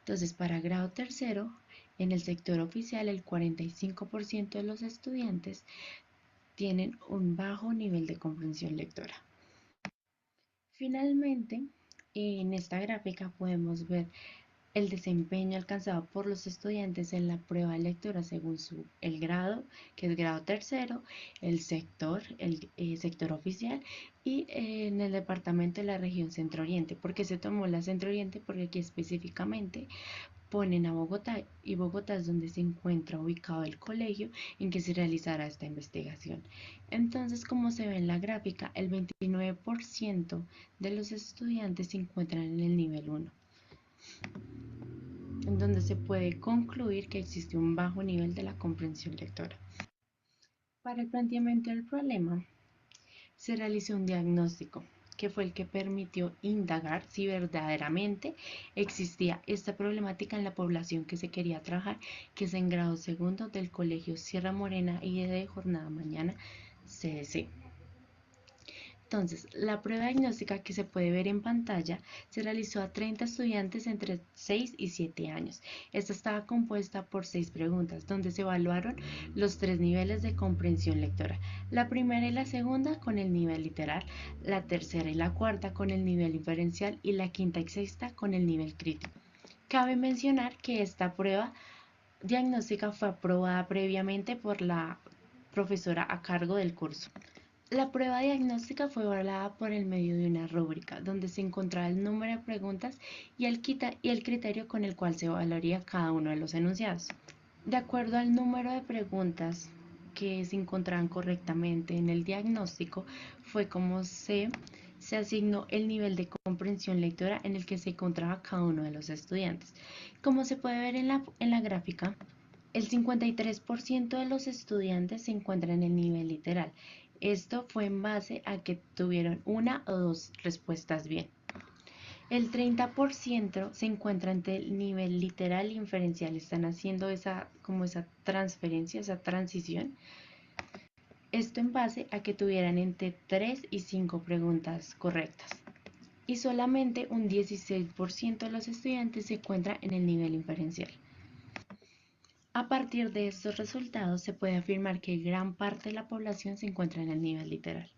[SPEAKER 8] Entonces, para grado tercero, en el sector oficial el 45% de los estudiantes tienen un bajo nivel de comprensión lectora. Finalmente, en esta gráfica podemos ver el desempeño alcanzado por los estudiantes en la prueba de lectura según el grado, que es grado tercero, el sector oficial y en el departamento de la región Centro Oriente. ¿Por qué se tomó la Centro Oriente? Porque aquí específicamente ponen a Bogotá y Bogotá es donde se encuentra ubicado el colegio en que se realizará esta investigación. Entonces, como se ve en la gráfica, el 29% de los estudiantes se encuentran en el nivel 1. En donde se puede concluir que existe un bajo nivel de la comprensión lectora. Para el planteamiento del problema, se realizó un diagnóstico, que fue el que permitió indagar si verdaderamente existía esta problemática en la población que se quería trabajar, que es en grado segundo del Colegio Sierra Morena y de Jornada Mañana CDC. Entonces, la prueba diagnóstica que se puede ver en pantalla se realizó a 30 estudiantes entre 6 y 7 años. Esta estaba compuesta por 6 preguntas, donde se evaluaron los 3 niveles de comprensión lectora. La primera y la segunda con el nivel literal, la tercera y la cuarta con el nivel inferencial y la quinta y sexta con el nivel crítico. Cabe mencionar que esta prueba diagnóstica fue aprobada previamente por la profesora a cargo del curso. La prueba diagnóstica fue evaluada por el medio de una rúbrica, donde se encontraba el número de preguntas y el criterio con el cual se evaluaría cada uno de los enunciados. De acuerdo al número de preguntas que se encontraban correctamente en el diagnóstico, fue como se asignó el nivel de comprensión lectora en el que se encontraba cada uno de los estudiantes. Como se puede ver en la gráfica, el 53% de los estudiantes se encuentran en el nivel literal. Esto fue en base a que tuvieron una o dos respuestas bien. El 30% se encuentra entre el nivel literal e inferencial. Están haciendo esa transferencia, esa transición. Esto en base a que tuvieran entre 3 y 5 preguntas correctas. Y solamente un 16% de los estudiantes se encuentra en el nivel inferencial. A partir de estos resultados se puede afirmar que gran parte de la población se encuentra en el nivel literal.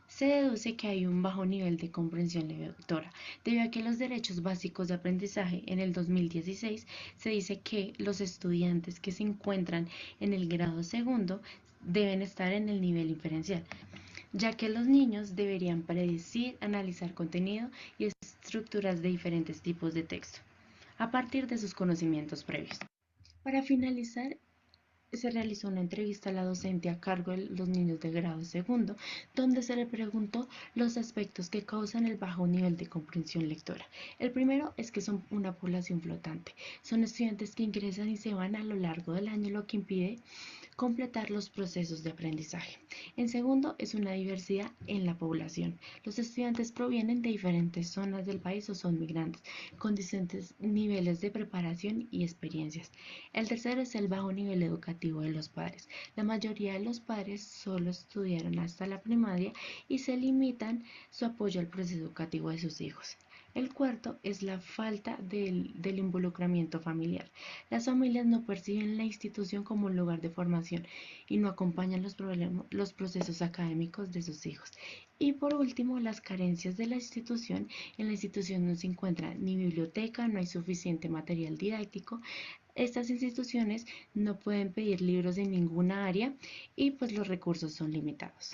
[SPEAKER 8] Se deduce que hay un bajo nivel de comprensión lectora, debido a que los derechos básicos de aprendizaje en el 2016 se dice que los estudiantes que se encuentran en el grado segundo deben estar en el nivel inferencial, ya que los niños deberían predecir, analizar contenido y estructuras de diferentes tipos de texto, a partir de sus conocimientos previos. Para finalizar, se realizó una entrevista a la docente a cargo de los niños de grado segundo, donde se le preguntó los aspectos que causan el bajo nivel de comprensión lectora. El primero es que son una población flotante. Son estudiantes que ingresan y se van a lo largo del año, lo que impide completar los procesos de aprendizaje. En segundo, es una diversidad en la población. Los estudiantes provienen de diferentes zonas del país o son migrantes, con distintos niveles de preparación y experiencias. El tercero es el bajo nivel educativo de los padres. La mayoría de los padres solo estudiaron hasta la primaria y se limitan su apoyo al proceso educativo de sus hijos. El cuarto es la falta del involucramiento familiar. Las familias no perciben la institución como un lugar de formación y no acompañan los procesos académicos de sus hijos. Y por último, las carencias de la institución. En la institución no se encuentra ni biblioteca, no hay suficiente material didáctico. Estas instituciones no pueden pedir libros en ninguna área y pues los recursos son limitados.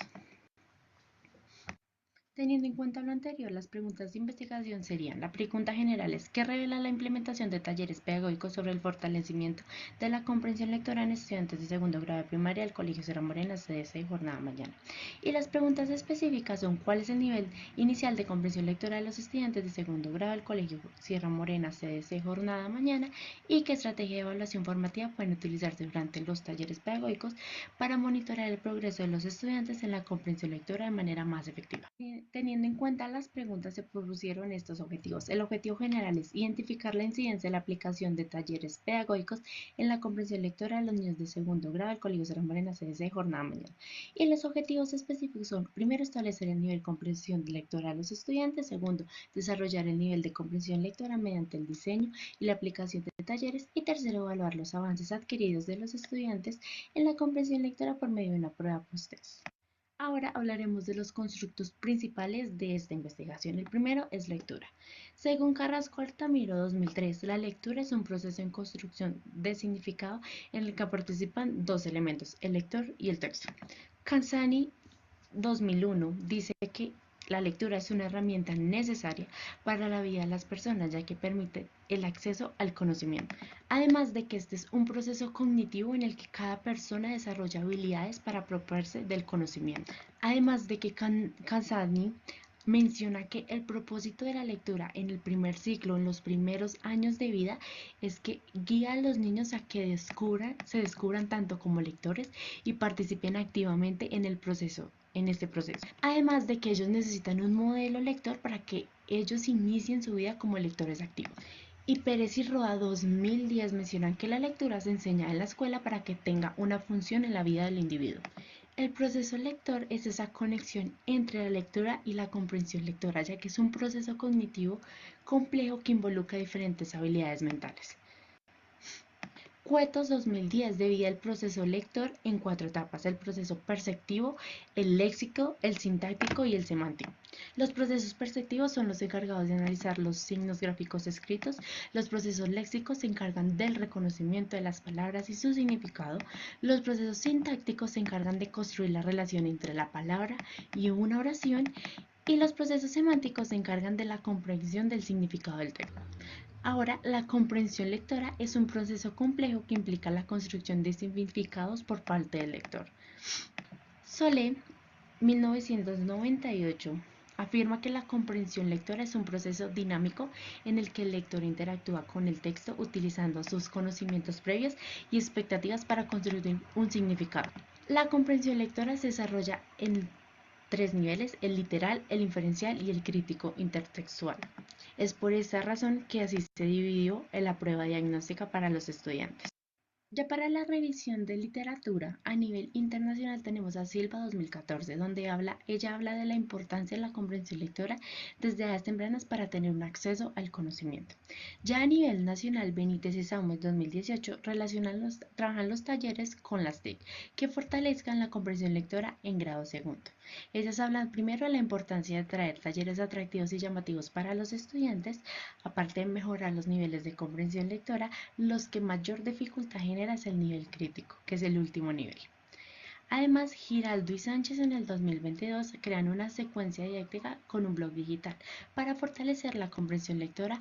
[SPEAKER 8] Teniendo en cuenta lo anterior, las preguntas de investigación serían: la pregunta general es: ¿qué revela la implementación de talleres pedagógicos sobre el fortalecimiento de la comprensión lectora en estudiantes de segundo grado de primaria del Colegio Sierra Morena CDC y Jornada Mañana? Y las preguntas específicas son: ¿cuál es el nivel inicial de comprensión lectora de los estudiantes de segundo grado del Colegio Sierra Morena CDC Jornada Mañana? ¿Y qué estrategia de evaluación formativa pueden utilizarse durante los talleres pedagógicos para monitorear el progreso de los estudiantes en la comprensión lectora de manera más efectiva? Teniendo en cuenta las preguntas, se propusieron estos objetivos. El objetivo general es identificar la incidencia de la aplicación de talleres pedagógicos en la comprensión lectora de los niños de segundo grado del Colegio Sierra Morena CDC Jornada Mañana. Y los objetivos específicos son: primero, establecer el nivel de comprensión lectora de los estudiantes; segundo, desarrollar el nivel de comprensión lectora mediante el diseño y la aplicación de talleres; y tercero, evaluar los avances adquiridos de los estudiantes en la comprensión lectora por medio de una prueba post-test. Ahora hablaremos de los constructos principales de esta investigación. El primero es lectura. Según Carrasco Altamiro 2003, la lectura es un proceso en construcción de significado en el que participan dos elementos, el lector y el texto. Canzani 2001 dice que la lectura es una herramienta necesaria para la vida de las personas, ya que permite el acceso al conocimiento. Además de que este es un proceso cognitivo en el que cada persona desarrolla habilidades para apropiarse del conocimiento. Además de que Canzani menciona que el propósito de la lectura en el primer ciclo, en los primeros años de vida, es que guía a los niños a que se descubran tanto como lectores y participen activamente en este proceso. Además de que ellos necesitan un modelo lector para que ellos inicien su vida como lectores activos. Y Pérez y Roa 2010 mencionan que la lectura se enseña en la escuela para que tenga una función en la vida del individuo. El proceso lector es esa conexión entre la lectura y la comprensión lectora, ya que es un proceso cognitivo complejo que involucra diferentes habilidades mentales. Cuetos 2010 divide el proceso lector en 4 etapas: el proceso perceptivo, el léxico, el sintáctico y el semántico. Los procesos perceptivos son los encargados de analizar los signos gráficos escritos. Los procesos léxicos se encargan del reconocimiento de las palabras y su significado. Los procesos sintácticos se encargan de construir la relación entre la palabra y una oración. Y los procesos semánticos se encargan de la comprensión del significado del texto. Ahora, la comprensión lectora es un proceso complejo que implica la construcción de significados por parte del lector. Solé, 1998, afirma que la comprensión lectora es un proceso dinámico en el que el lector interactúa con el texto utilizando sus conocimientos previos y expectativas para construir un significado. La comprensión lectora se desarrolla en 3 niveles: el literal, el inferencial y el crítico intertextual. Es por esa razón que así se dividió en la prueba diagnóstica para los estudiantes. Ya para la revisión de literatura a nivel internacional tenemos a Silva 2014, donde ella habla de la importancia de la comprensión lectora desde edades tempranas para tener un acceso al conocimiento. Ya a nivel nacional, Benítez y Saumes 2018 trabajan los talleres con las TIC que fortalezcan la comprensión lectora en grado segundo. Ellas hablan primero de la importancia de traer talleres atractivos y llamativos para los estudiantes. Aparte de mejorar los niveles de comprensión lectora, los que mayor dificultad genera es el nivel crítico, que es el último nivel. Además, Giraldo y Sánchez en el 2022 crean una secuencia didáctica con un blog digital para fortalecer la comprensión lectora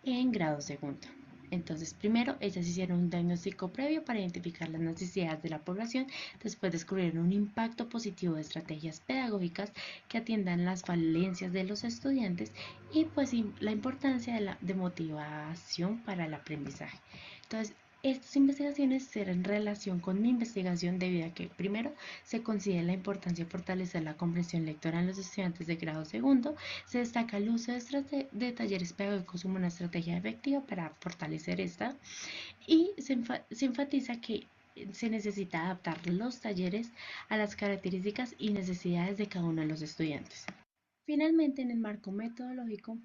[SPEAKER 8] en grado segundo. Entonces, primero ellas hicieron un diagnóstico previo para identificar las necesidades de la población. Después descubrieron un impacto positivo de estrategias pedagógicas que atiendan las falencias de los estudiantes y pues la importancia de motivación para el aprendizaje. Entonces, estas investigaciones se en relación con mi investigación debido a que primero se considera la importancia de fortalecer la comprensión lectora en los estudiantes de grado segundo. Se destaca el uso de talleres pedagógicos como una estrategia efectiva para fortalecer esta, y se enfatiza que se necesita adaptar los talleres a las características y necesidades de cada uno de los estudiantes. Finalmente, en el marco metodológico,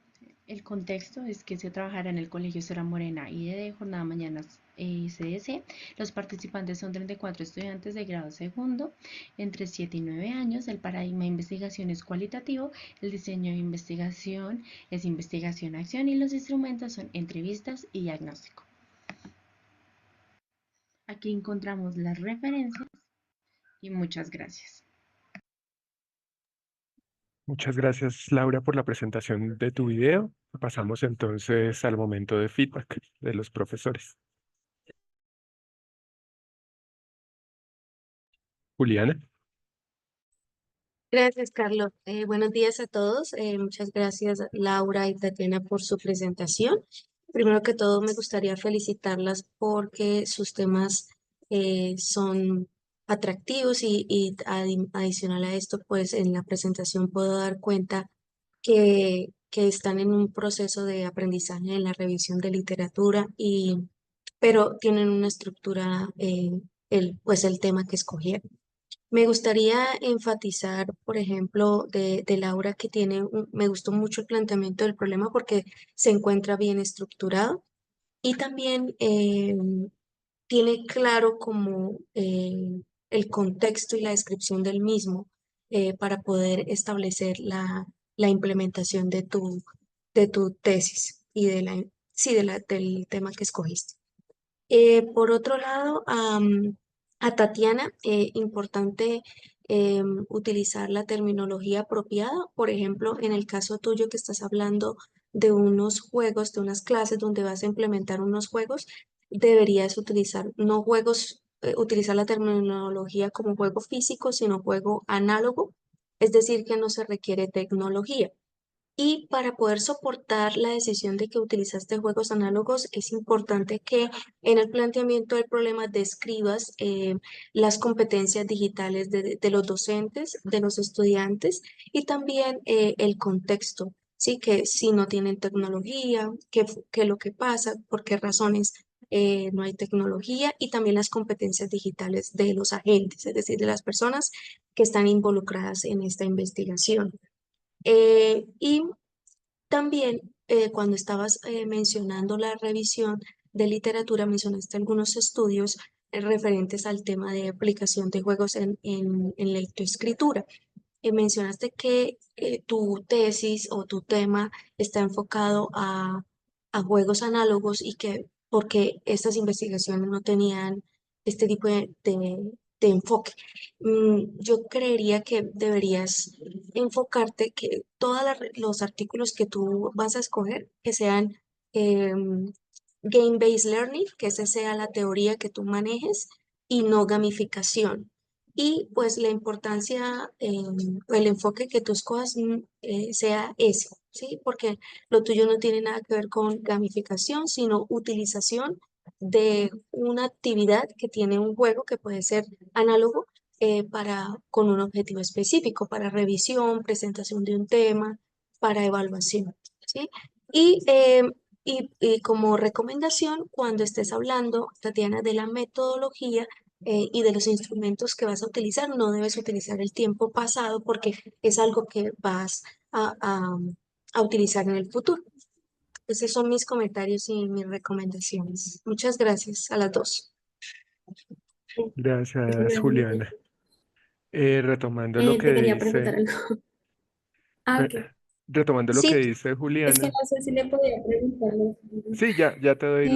[SPEAKER 8] el contexto es que se trabajará en el Colegio Sierra Morena y de jornada mañanas CDC. Los participantes son 34 estudiantes de grado segundo, entre 7 y 9 años. El paradigma de investigación es cualitativo, el diseño de investigación es investigación-acción y los instrumentos son entrevistas y diagnóstico. Aquí encontramos las referencias y muchas gracias.
[SPEAKER 2] Muchas gracias, Laura, por la presentación de tu video. Pasamos entonces al momento de feedback de los profesores. Juliana.
[SPEAKER 9] Gracias, Carlos. Buenos días a todos. Muchas gracias, Laura y Tatiana, por su presentación. Primero que todo, me gustaría felicitarlas porque sus temas son atractivos y adicional a esto, pues en la presentación puedo dar cuenta que están en un proceso de aprendizaje en la revisión de literatura pero tienen una estructura, pues el tema que escogieron. Me gustaría enfatizar, por ejemplo, de Laura, que me gustó mucho el planteamiento del problema porque se encuentra bien estructurado y también tiene claro como el contexto y la descripción del mismo para poder establecer la implementación de tu tesis y sí, del tema que escogiste. Por otro lado, a Tatiana, importante utilizar la terminología apropiada. Por ejemplo, en el caso tuyo que estás hablando de unos juegos, de unas clases donde vas a implementar unos juegos, deberías utilizar no juegos, utilizar la terminología como juego físico, sino juego análogo, es decir, que no se requiere tecnología. Y para poder soportar la decisión de que utilizaste juegos análogos, es importante que en el planteamiento del problema describas las competencias digitales de los docentes, de los estudiantes y también el contexto, ¿sí? Que si no tienen tecnología, qué es lo que pasa, por qué razones no hay tecnología y también las competencias digitales de los agentes, es decir, de las personas que están involucradas en esta investigación. Y también cuando estabas mencionando la revisión de literatura, mencionaste algunos estudios referentes al tema de aplicación de juegos en lectoescritura. Mencionaste que tu tesis o tu tema está enfocado a juegos análogos y que porque estas investigaciones no tenían este tipo de enfoque. Yo creería que deberías enfocarte que todos los artículos que tú vas a escoger, que sean game-based learning, que esa sea la teoría que tú manejes y no gamificación. Y pues la importancia, el enfoque que tú escojas sea ese, ¿sí? Porque lo tuyo no tiene nada que ver con gamificación, sino utilización de una actividad que tiene un juego que puede ser análogo con un objetivo específico, para revisión, presentación de un tema, para evaluación, ¿sí? Y, y como recomendación, cuando estés hablando, Tatiana, de la metodología, y de los instrumentos que vas a utilizar, no debes utilizar el tiempo pasado porque es algo que vas a utilizar en el futuro. Esos son mis comentarios y mis recomendaciones. Muchas gracias a las dos.
[SPEAKER 2] Gracias, Juliana. Retomando lo que
[SPEAKER 10] Te quería preguntar
[SPEAKER 2] dice,
[SPEAKER 10] algo. Ah,
[SPEAKER 2] re-
[SPEAKER 10] ok.
[SPEAKER 2] retomando lo que
[SPEAKER 9] Sí,
[SPEAKER 2] dice
[SPEAKER 10] Es que
[SPEAKER 2] Juliana.
[SPEAKER 10] no sé si le podía preguntar.
[SPEAKER 2] Sí, ya te doy
[SPEAKER 10] Eh,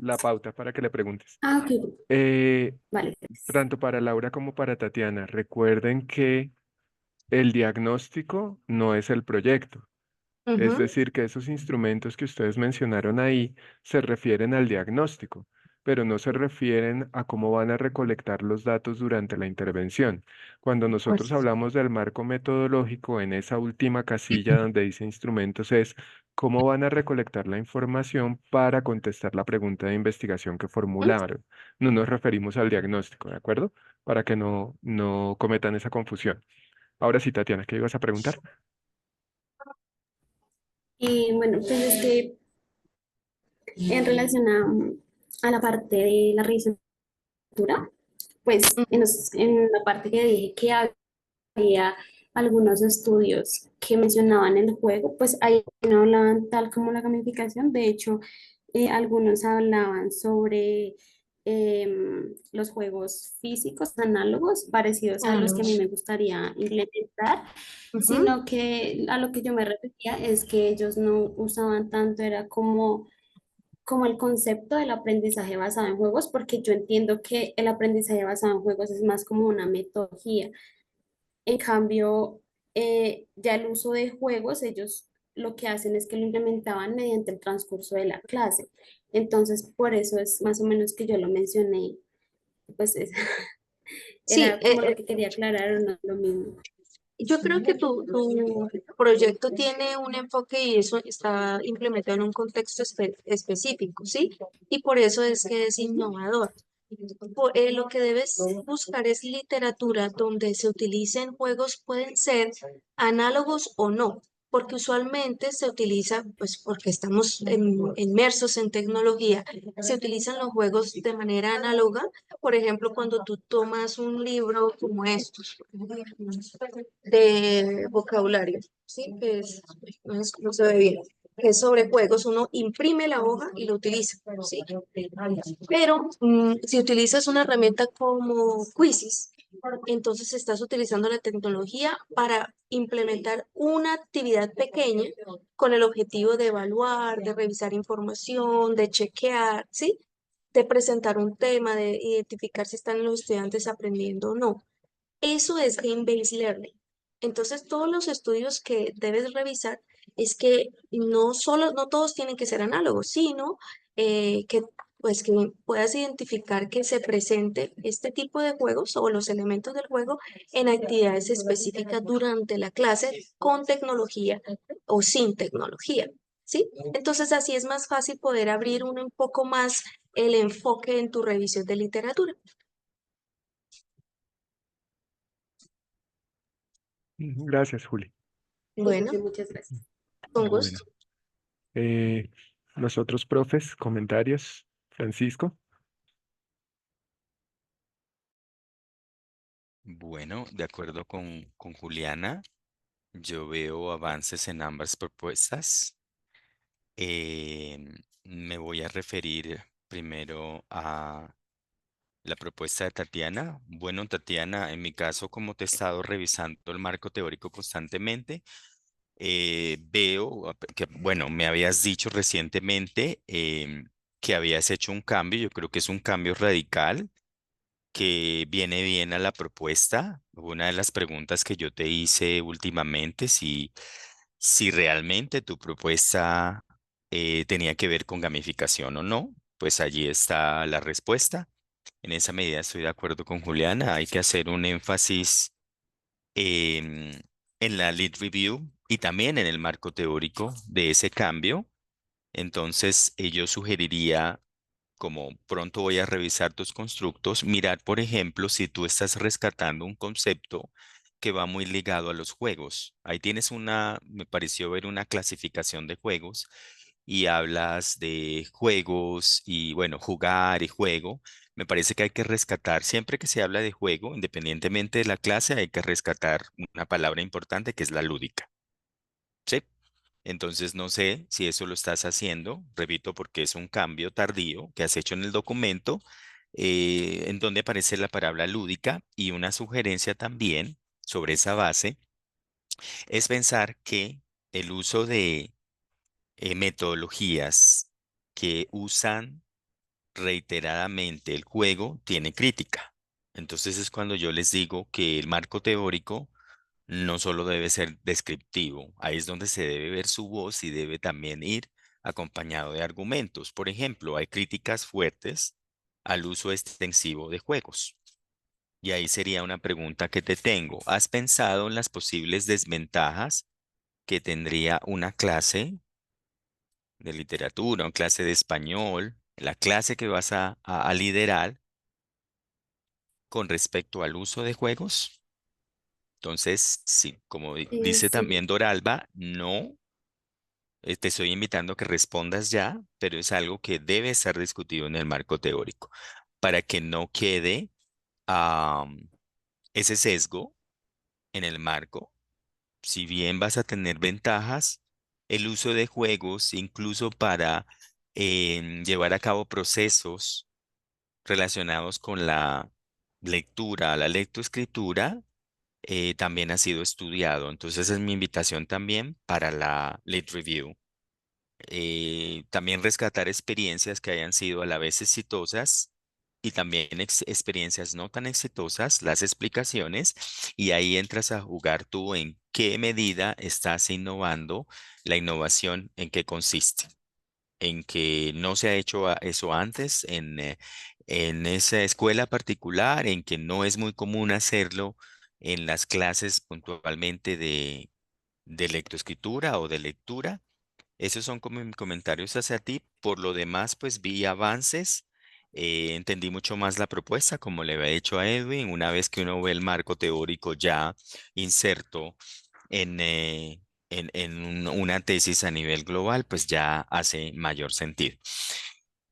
[SPEAKER 2] la pauta para que le preguntes.
[SPEAKER 10] ok,
[SPEAKER 2] Eh,
[SPEAKER 10] vale.
[SPEAKER 2] Tanto para Laura como para Tatiana, recuerden que el diagnóstico no es el proyecto. Es
[SPEAKER 9] ujú,
[SPEAKER 2] decir, que esos instrumentos que ustedes mencionaron ahí se refieren al diagnóstico, pero no se refieren a cómo van a recolectar los datos durante la intervención. Cuando nosotros
[SPEAKER 9] correcto.
[SPEAKER 2] hablamos del marco metodológico, en esa última casilla donde dice instrumentos es cómo van a recolectar la información para contestar la pregunta de investigación que
[SPEAKER 9] Ujú.
[SPEAKER 2] formularon. No nos referimos al diagnóstico, ¿de acuerdo? Para que no cometan esa confusión. Ahora sí, Tatiana, ¿qué ibas a preguntar?
[SPEAKER 10] Bueno, pues es que en relación a la parte de la revisión, pues
[SPEAKER 9] Ujú.
[SPEAKER 10] en la parte que dije que había algunos estudios que mencionaban el juego, pues ahí no hablaban tal como la gamificación. De hecho, algunos hablaban sobre los juegos físicos análogos parecidos a los que a mí
[SPEAKER 9] Análogos.
[SPEAKER 10] me gustaría implementar,
[SPEAKER 9] Ujú.
[SPEAKER 10] sino que a lo que yo me refería es que ellos no usaban tanto, era como el concepto del aprendizaje basado en juegos, porque yo entiendo que el aprendizaje basado en juegos es más como una metodología. En cambio, ya el uso de juegos, ellos lo que hacen es que lo implementaban mediante el transcurso de la clase. Entonces, por eso es más o menos que yo lo mencioné, pues
[SPEAKER 9] Sí,
[SPEAKER 10] era como lo que quería aclarar, o no lo mismo.
[SPEAKER 9] yo creo que tu proyecto tiene un enfoque y eso está implementado en un contexto específico, ¿sí? Y por eso es que es innovador. Lo que debes buscar es literatura donde se utilicen juegos, pueden ser análogos o no, porque usualmente se utiliza, pues porque estamos inmersos en tecnología, se utilizan los juegos de manera análoga. Por ejemplo, cuando tú tomas un libro como estos de vocabulario, ¿sí? Que es, no se ve bien, que es sobre juegos, uno imprime la hoja y lo utiliza, ¿sí? Pero si utilizas una herramienta como Quizzes, entonces estás utilizando la tecnología para implementar una actividad pequeña con el objetivo de evaluar, de revisar información, de chequear, ¿sí? De presentar un tema, de identificar si están los estudiantes aprendiendo o no. Eso es game-based learning. Entonces, todos los estudios que debes revisar es que no todos tienen que ser análogos, sino que pues que puedas identificar que se presente este tipo de juegos o los elementos del juego en actividades específicas durante la clase con tecnología o sin tecnología, ¿sí? Entonces, así es más fácil poder abrir un poco más el enfoque en tu revisión de literatura.
[SPEAKER 2] Gracias, Juli.
[SPEAKER 9] Bueno,
[SPEAKER 10] Muchas gracias.
[SPEAKER 9] con
[SPEAKER 2] Bueno,
[SPEAKER 9] gusto.
[SPEAKER 2] eh, los otros profes, comentarios. Francisco.
[SPEAKER 6] Bueno, de acuerdo con Juliana, yo veo avances en ambas propuestas. Me voy a referir primero a la propuesta de Tatiana. Bueno, Tatiana, en mi caso, como te he estado revisando el marco teórico constantemente, veo que, bueno, me habías dicho recientemente que habías hecho un cambio. Yo creo que es un cambio radical que viene bien a la propuesta. Una de las preguntas que yo te hice últimamente, si realmente tu propuesta tenía que ver con gamificación o no, pues allí está la respuesta. En esa medida estoy de acuerdo con Juliana. Hay que hacer un énfasis en, en la lead review y también en el marco teórico de ese cambio. Entonces, yo sugeriría, como pronto voy a revisar tus constructos, mirar, por ejemplo, si tú estás rescatando un concepto que va muy ligado a los juegos. Ahí tienes me pareció ver una clasificación de juegos y hablas de juegos y, bueno, jugar y juego. Me parece que hay que rescatar, siempre que se habla de juego, independientemente de la clase, hay que rescatar una palabra importante que es la lúdica. ¿Sí? Entonces no sé si eso lo estás haciendo, repito, porque es un cambio tardío que has hecho en el documento, en donde aparece la palabra lúdica y una sugerencia también sobre esa base es pensar que el uso de metodologías que usan reiteradamente el juego tiene crítica. Entonces es cuando yo les digo que el marco teórico no solo debe ser descriptivo, ahí es donde se debe ver su voz y debe también ir acompañado de argumentos. Por ejemplo, hay críticas fuertes al uso extensivo de juegos. Y ahí sería una pregunta que te tengo. ¿Has pensado en las posibles desventajas que tendría una clase de literatura, una clase de español, la clase que vas a liderar con respecto al uso de juegos? Entonces, sí, como dice
[SPEAKER 10] Sí.
[SPEAKER 6] también Doralba, no, te estoy invitando a que respondas ya, pero es algo que debe ser discutido en el marco teórico para que no quede ese sesgo en el marco si bien vas a tener ventajas, el uso de juegos, incluso para llevar a cabo procesos relacionados con la lectura, la lectoescritura, también ha sido estudiado. Entonces, esa es mi invitación también para la Lit Review. También rescatar experiencias que hayan sido a la vez exitosas y también experiencias no tan exitosas, las explicaciones, y ahí entras a jugar tú en qué medida estás innovando, la innovación en qué consiste, en que no se ha hecho eso antes en esa escuela particular, en que no es muy común hacerlo en las clases puntualmente de lectoescritura o de lectura. Esos son como mis comentarios hacia ti. Por lo demás, pues vi avances, entendí mucho más la propuesta, como le había dicho a Edwin, una vez que uno ve el marco teórico ya inserto en una tesis a nivel global, pues ya hace mayor sentido.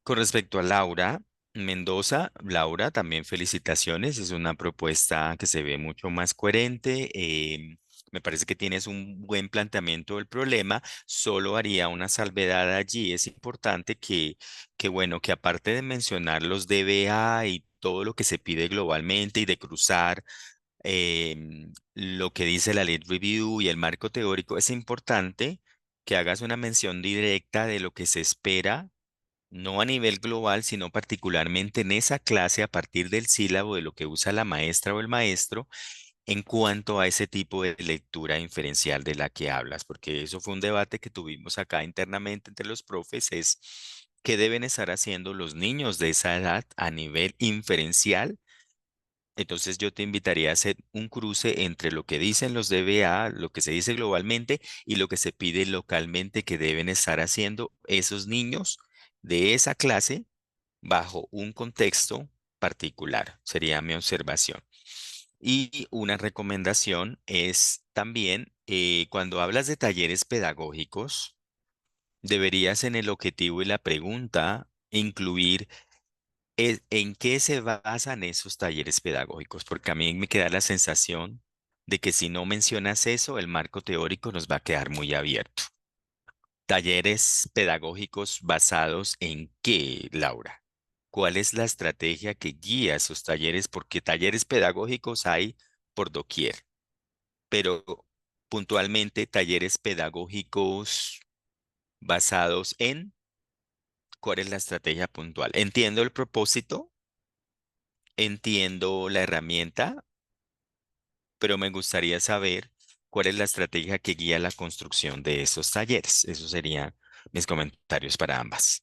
[SPEAKER 6] Con respecto a Laura Mendoza, Laura, también felicitaciones. Es una propuesta que se ve mucho más coherente. Me parece que tienes un buen planteamiento del problema. Solo haría una salvedad allí. Es importante que bueno, que aparte de mencionar los DBA y todo lo que se pide globalmente y de cruzar lo que dice la Lead Review y el marco teórico, es importante que hagas una mención directa de lo que se espera no a nivel global, sino particularmente en esa clase a partir del sílabo de lo que usa la maestra o el maestro en cuanto a ese tipo de lectura inferencial de la que hablas, porque eso fue un debate que tuvimos acá internamente entre los profes, es qué deben estar haciendo los niños de esa edad a nivel inferencial. Entonces yo te invitaría a hacer un cruce entre lo que dicen los DBA, lo que se dice globalmente y lo que se pide localmente que deben estar haciendo esos niños de esa clase bajo un contexto particular. Sería mi observación. Y una recomendación es también cuando hablas de talleres pedagógicos, deberías en el objetivo y la pregunta incluir en qué se basan esos talleres pedagógicos, porque a mí me queda la sensación de que si no mencionas eso, el marco teórico nos va a quedar muy abierto. Talleres pedagógicos basados en qué, Laura? ¿Cuál es la estrategia que guía esos talleres? Porque talleres pedagógicos hay por doquier, pero puntualmente talleres pedagógicos basados en cuál es la estrategia puntual. Entiendo el propósito, entiendo la herramienta, pero me gustaría saber cuál es la estrategia que guía la construcción de esos talleres. Esos serían mis comentarios para ambas.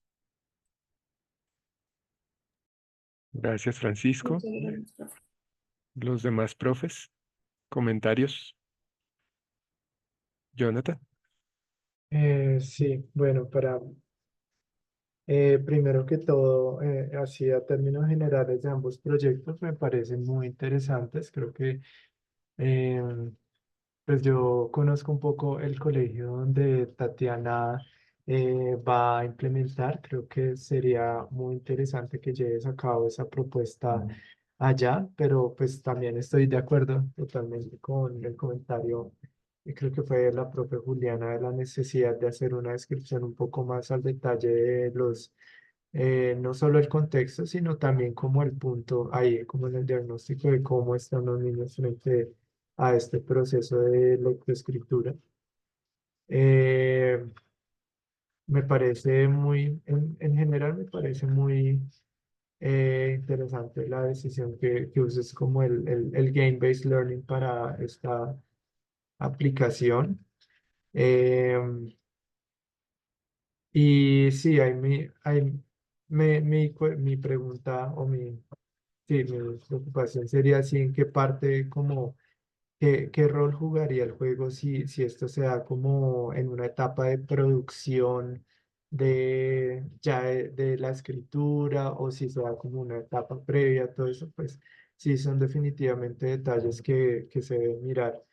[SPEAKER 2] Gracias, Francisco.
[SPEAKER 10] Muchas gracias, profe.
[SPEAKER 2] Los demás profes, comentarios. Jonathan.
[SPEAKER 4] Sí, bueno, primero que todo, así a términos generales de ambos proyectos me parecen muy interesantes. Creo que eh, pues yo conozco un poco el colegio donde Tatiana va a implementar. Creo que sería muy interesante que lleves a cabo esa propuesta allá, pero pues también estoy de acuerdo totalmente con el comentario, y creo que fue la propia Juliana, de la necesidad de hacer una descripción un poco más al detalle de no solo el contexto, sino también como el punto ahí, como en el diagnóstico de cómo están los niños frente a este proceso de lectoescritura. Eh, Me parece en general me parece muy interesante la decisión que uses como el Game-Based Learning para esta aplicación. Eh, y sí, mi pregunta o sí, mi preocupación sería si en qué parte como ¿qué rol jugaría el juego si esto se da como en una etapa de producción de la escritura, o si se da como una etapa previa? Todo eso, pues sí, son definitivamente detalles que se deben mirar.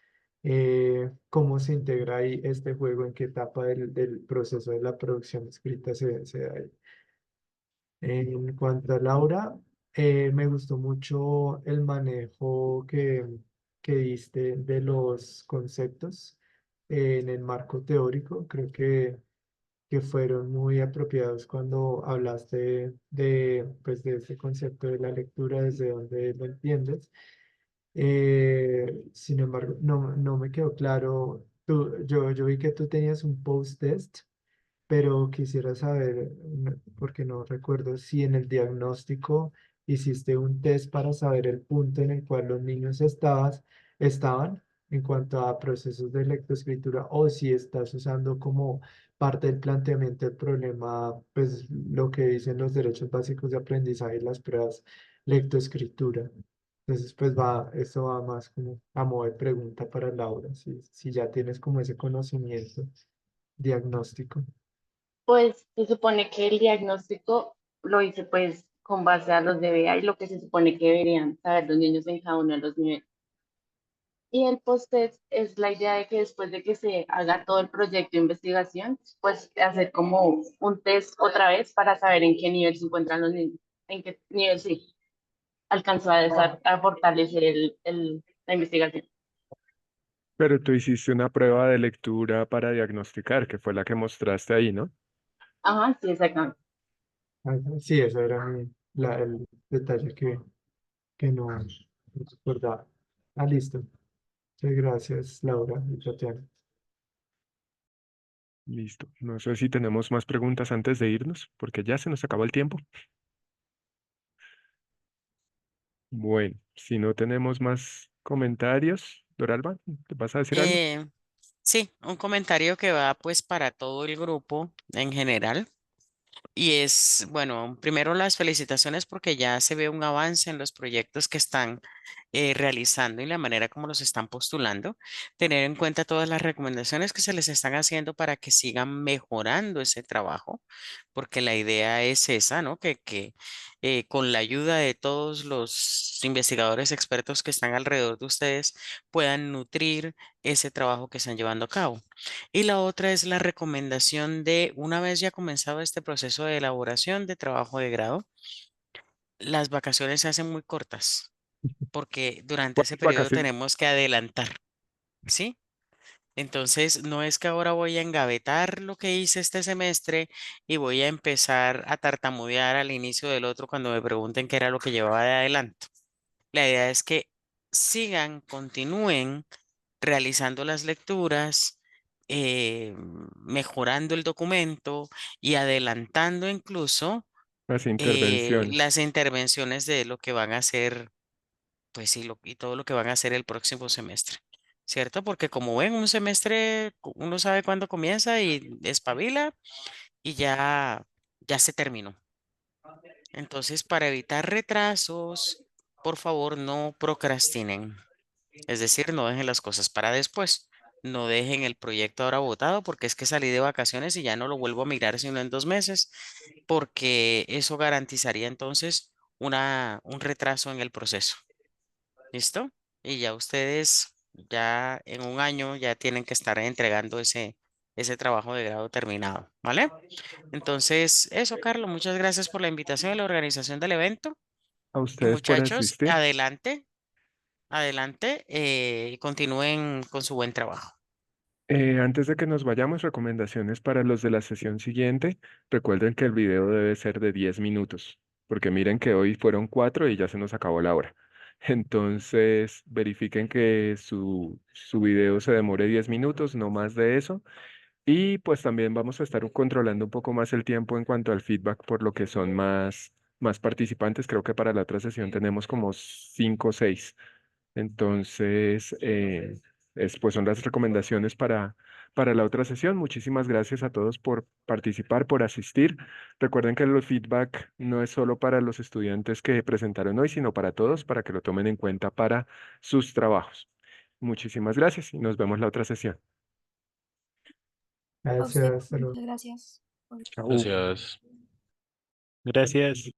[SPEAKER 4] ¿Cómo se integra ahí este juego? ¿En qué etapa del proceso de la producción escrita se da ahí? En cuanto a Laura, me gustó mucho el manejo que diste de los conceptos. en el marco teórico. Creo que fueron muy apropiados cuando hablaste pues, de este concepto de la lectura, desde donde lo entiendes. Sin embargo, no me quedó claro. Yo vi que tú tenías un post-test, pero quisiera saber, porque no recuerdo si en el diagnóstico hiciste un test para saber el punto en el cual los niños estaban en cuanto a procesos de lectoescritura, o si estás usando como parte del planteamiento del problema, pues lo que dicen los derechos básicos de aprendizaje y las pruebas lectoescritura. Entonces, pues esto va más como a modo de pregunta para Laura, si ya tienes como ese conocimiento diagnóstico.
[SPEAKER 8] Pues se supone que el diagnóstico lo hice pues con base a los DBA y lo que se supone que deberían saber los niños en cada uno de los niveles. Y el post-test es la idea de que después de que se haga todo el proyecto de investigación, pues hacer como un test otra vez para saber en qué nivel se encuentran los niños, en qué nivel sí alcanzó a fortalecer la investigación.
[SPEAKER 2] Pero tú hiciste una prueba de lectura para diagnosticar, que fue la que mostraste ahí, ¿no?
[SPEAKER 8] Ajá, sí, exactamente.
[SPEAKER 4] Sí, eso era el detalle que no recordaba. Listo. Muchas gracias, Laura y Tatiana.
[SPEAKER 2] Listo. No sé si tenemos más preguntas antes de irnos, porque ya se nos acabó el tiempo. Bueno, si no tenemos más comentarios, Doralba, ¿te vas a decir algo?
[SPEAKER 5] Sí, un comentario que va pues para todo el grupo en general. Y es, bueno, primero las felicitaciones porque ya se ve un avance en los proyectos que están realizando y la manera como los están postulando. Tener en cuenta todas las recomendaciones que se les están haciendo para que sigan mejorando ese trabajo, porque la idea es esa, ¿no? Que con la ayuda de todos los investigadores expertos que están alrededor de ustedes puedan nutrir ese trabajo que están llevando a cabo. Y la otra es la recomendación de, una vez ya comenzado este proceso de elaboración de trabajo de grado, las vacaciones se hacen muy cortas, porque durante ese
[SPEAKER 2] ¿Cuántas
[SPEAKER 5] periodo
[SPEAKER 2] vacaciones?
[SPEAKER 5] tenemos que adelantar, ¿sí? Entonces, no es que ahora voy a engavetar lo que hice este semestre y voy a empezar a tartamudear al inicio del otro cuando me pregunten qué era lo que llevaba de adelanto. La idea es que sigan, continúen realizando las lecturas, mejorando el documento y adelantando incluso
[SPEAKER 2] Las intervenciones.
[SPEAKER 5] las intervenciones de lo que van a hacer, pues sí, y todo lo que van a hacer el próximo semestre, ¿cierto? Porque como ven, un semestre uno sabe cuándo comienza y espabila y ya se terminó. Entonces, para evitar retrasos, por favor, no procrastinen. Es decir, no dejen las cosas para después. No dejen el proyecto ahora botado porque es que salí de vacaciones y ya no lo vuelvo a mirar sino en 2 meses, porque eso garantizaría entonces un retraso en el proceso. ¿Listo? Y ya ustedes, ya en un año, ya tienen que estar entregando ese trabajo de grado terminado. ¿Vale? Entonces, eso, Carlos, muchas gracias por la invitación y la organización del evento.
[SPEAKER 2] A
[SPEAKER 5] Y
[SPEAKER 2] ustedes por
[SPEAKER 5] muchachos,
[SPEAKER 2] asistir.
[SPEAKER 5] adelante. Adelante y continúen con su buen trabajo.
[SPEAKER 2] Antes de que nos vayamos, recomendaciones para los de la sesión siguiente. Recuerden que el video debe ser de 10 minutos, porque miren que hoy fueron 4 y ya se nos acabó la hora. Entonces, verifiquen que su video se demore 10 minutos, no más de eso. Y pues también vamos a estar controlando un poco más el tiempo en cuanto al feedback, por lo que son más participantes. Creo que para la otra sesión tenemos como 5 o 6. Entonces, pues son las recomendaciones para la otra sesión. Muchísimas gracias a todos por participar, por asistir. Recuerden que el feedback no es solo para los estudiantes que presentaron hoy, sino para todos, para que lo tomen en cuenta para sus trabajos. Muchísimas gracias y nos vemos la otra sesión.
[SPEAKER 4] Gracias, hasta luego.
[SPEAKER 10] Muchas gracias.
[SPEAKER 2] Chao.
[SPEAKER 11] Gracias. Gracias.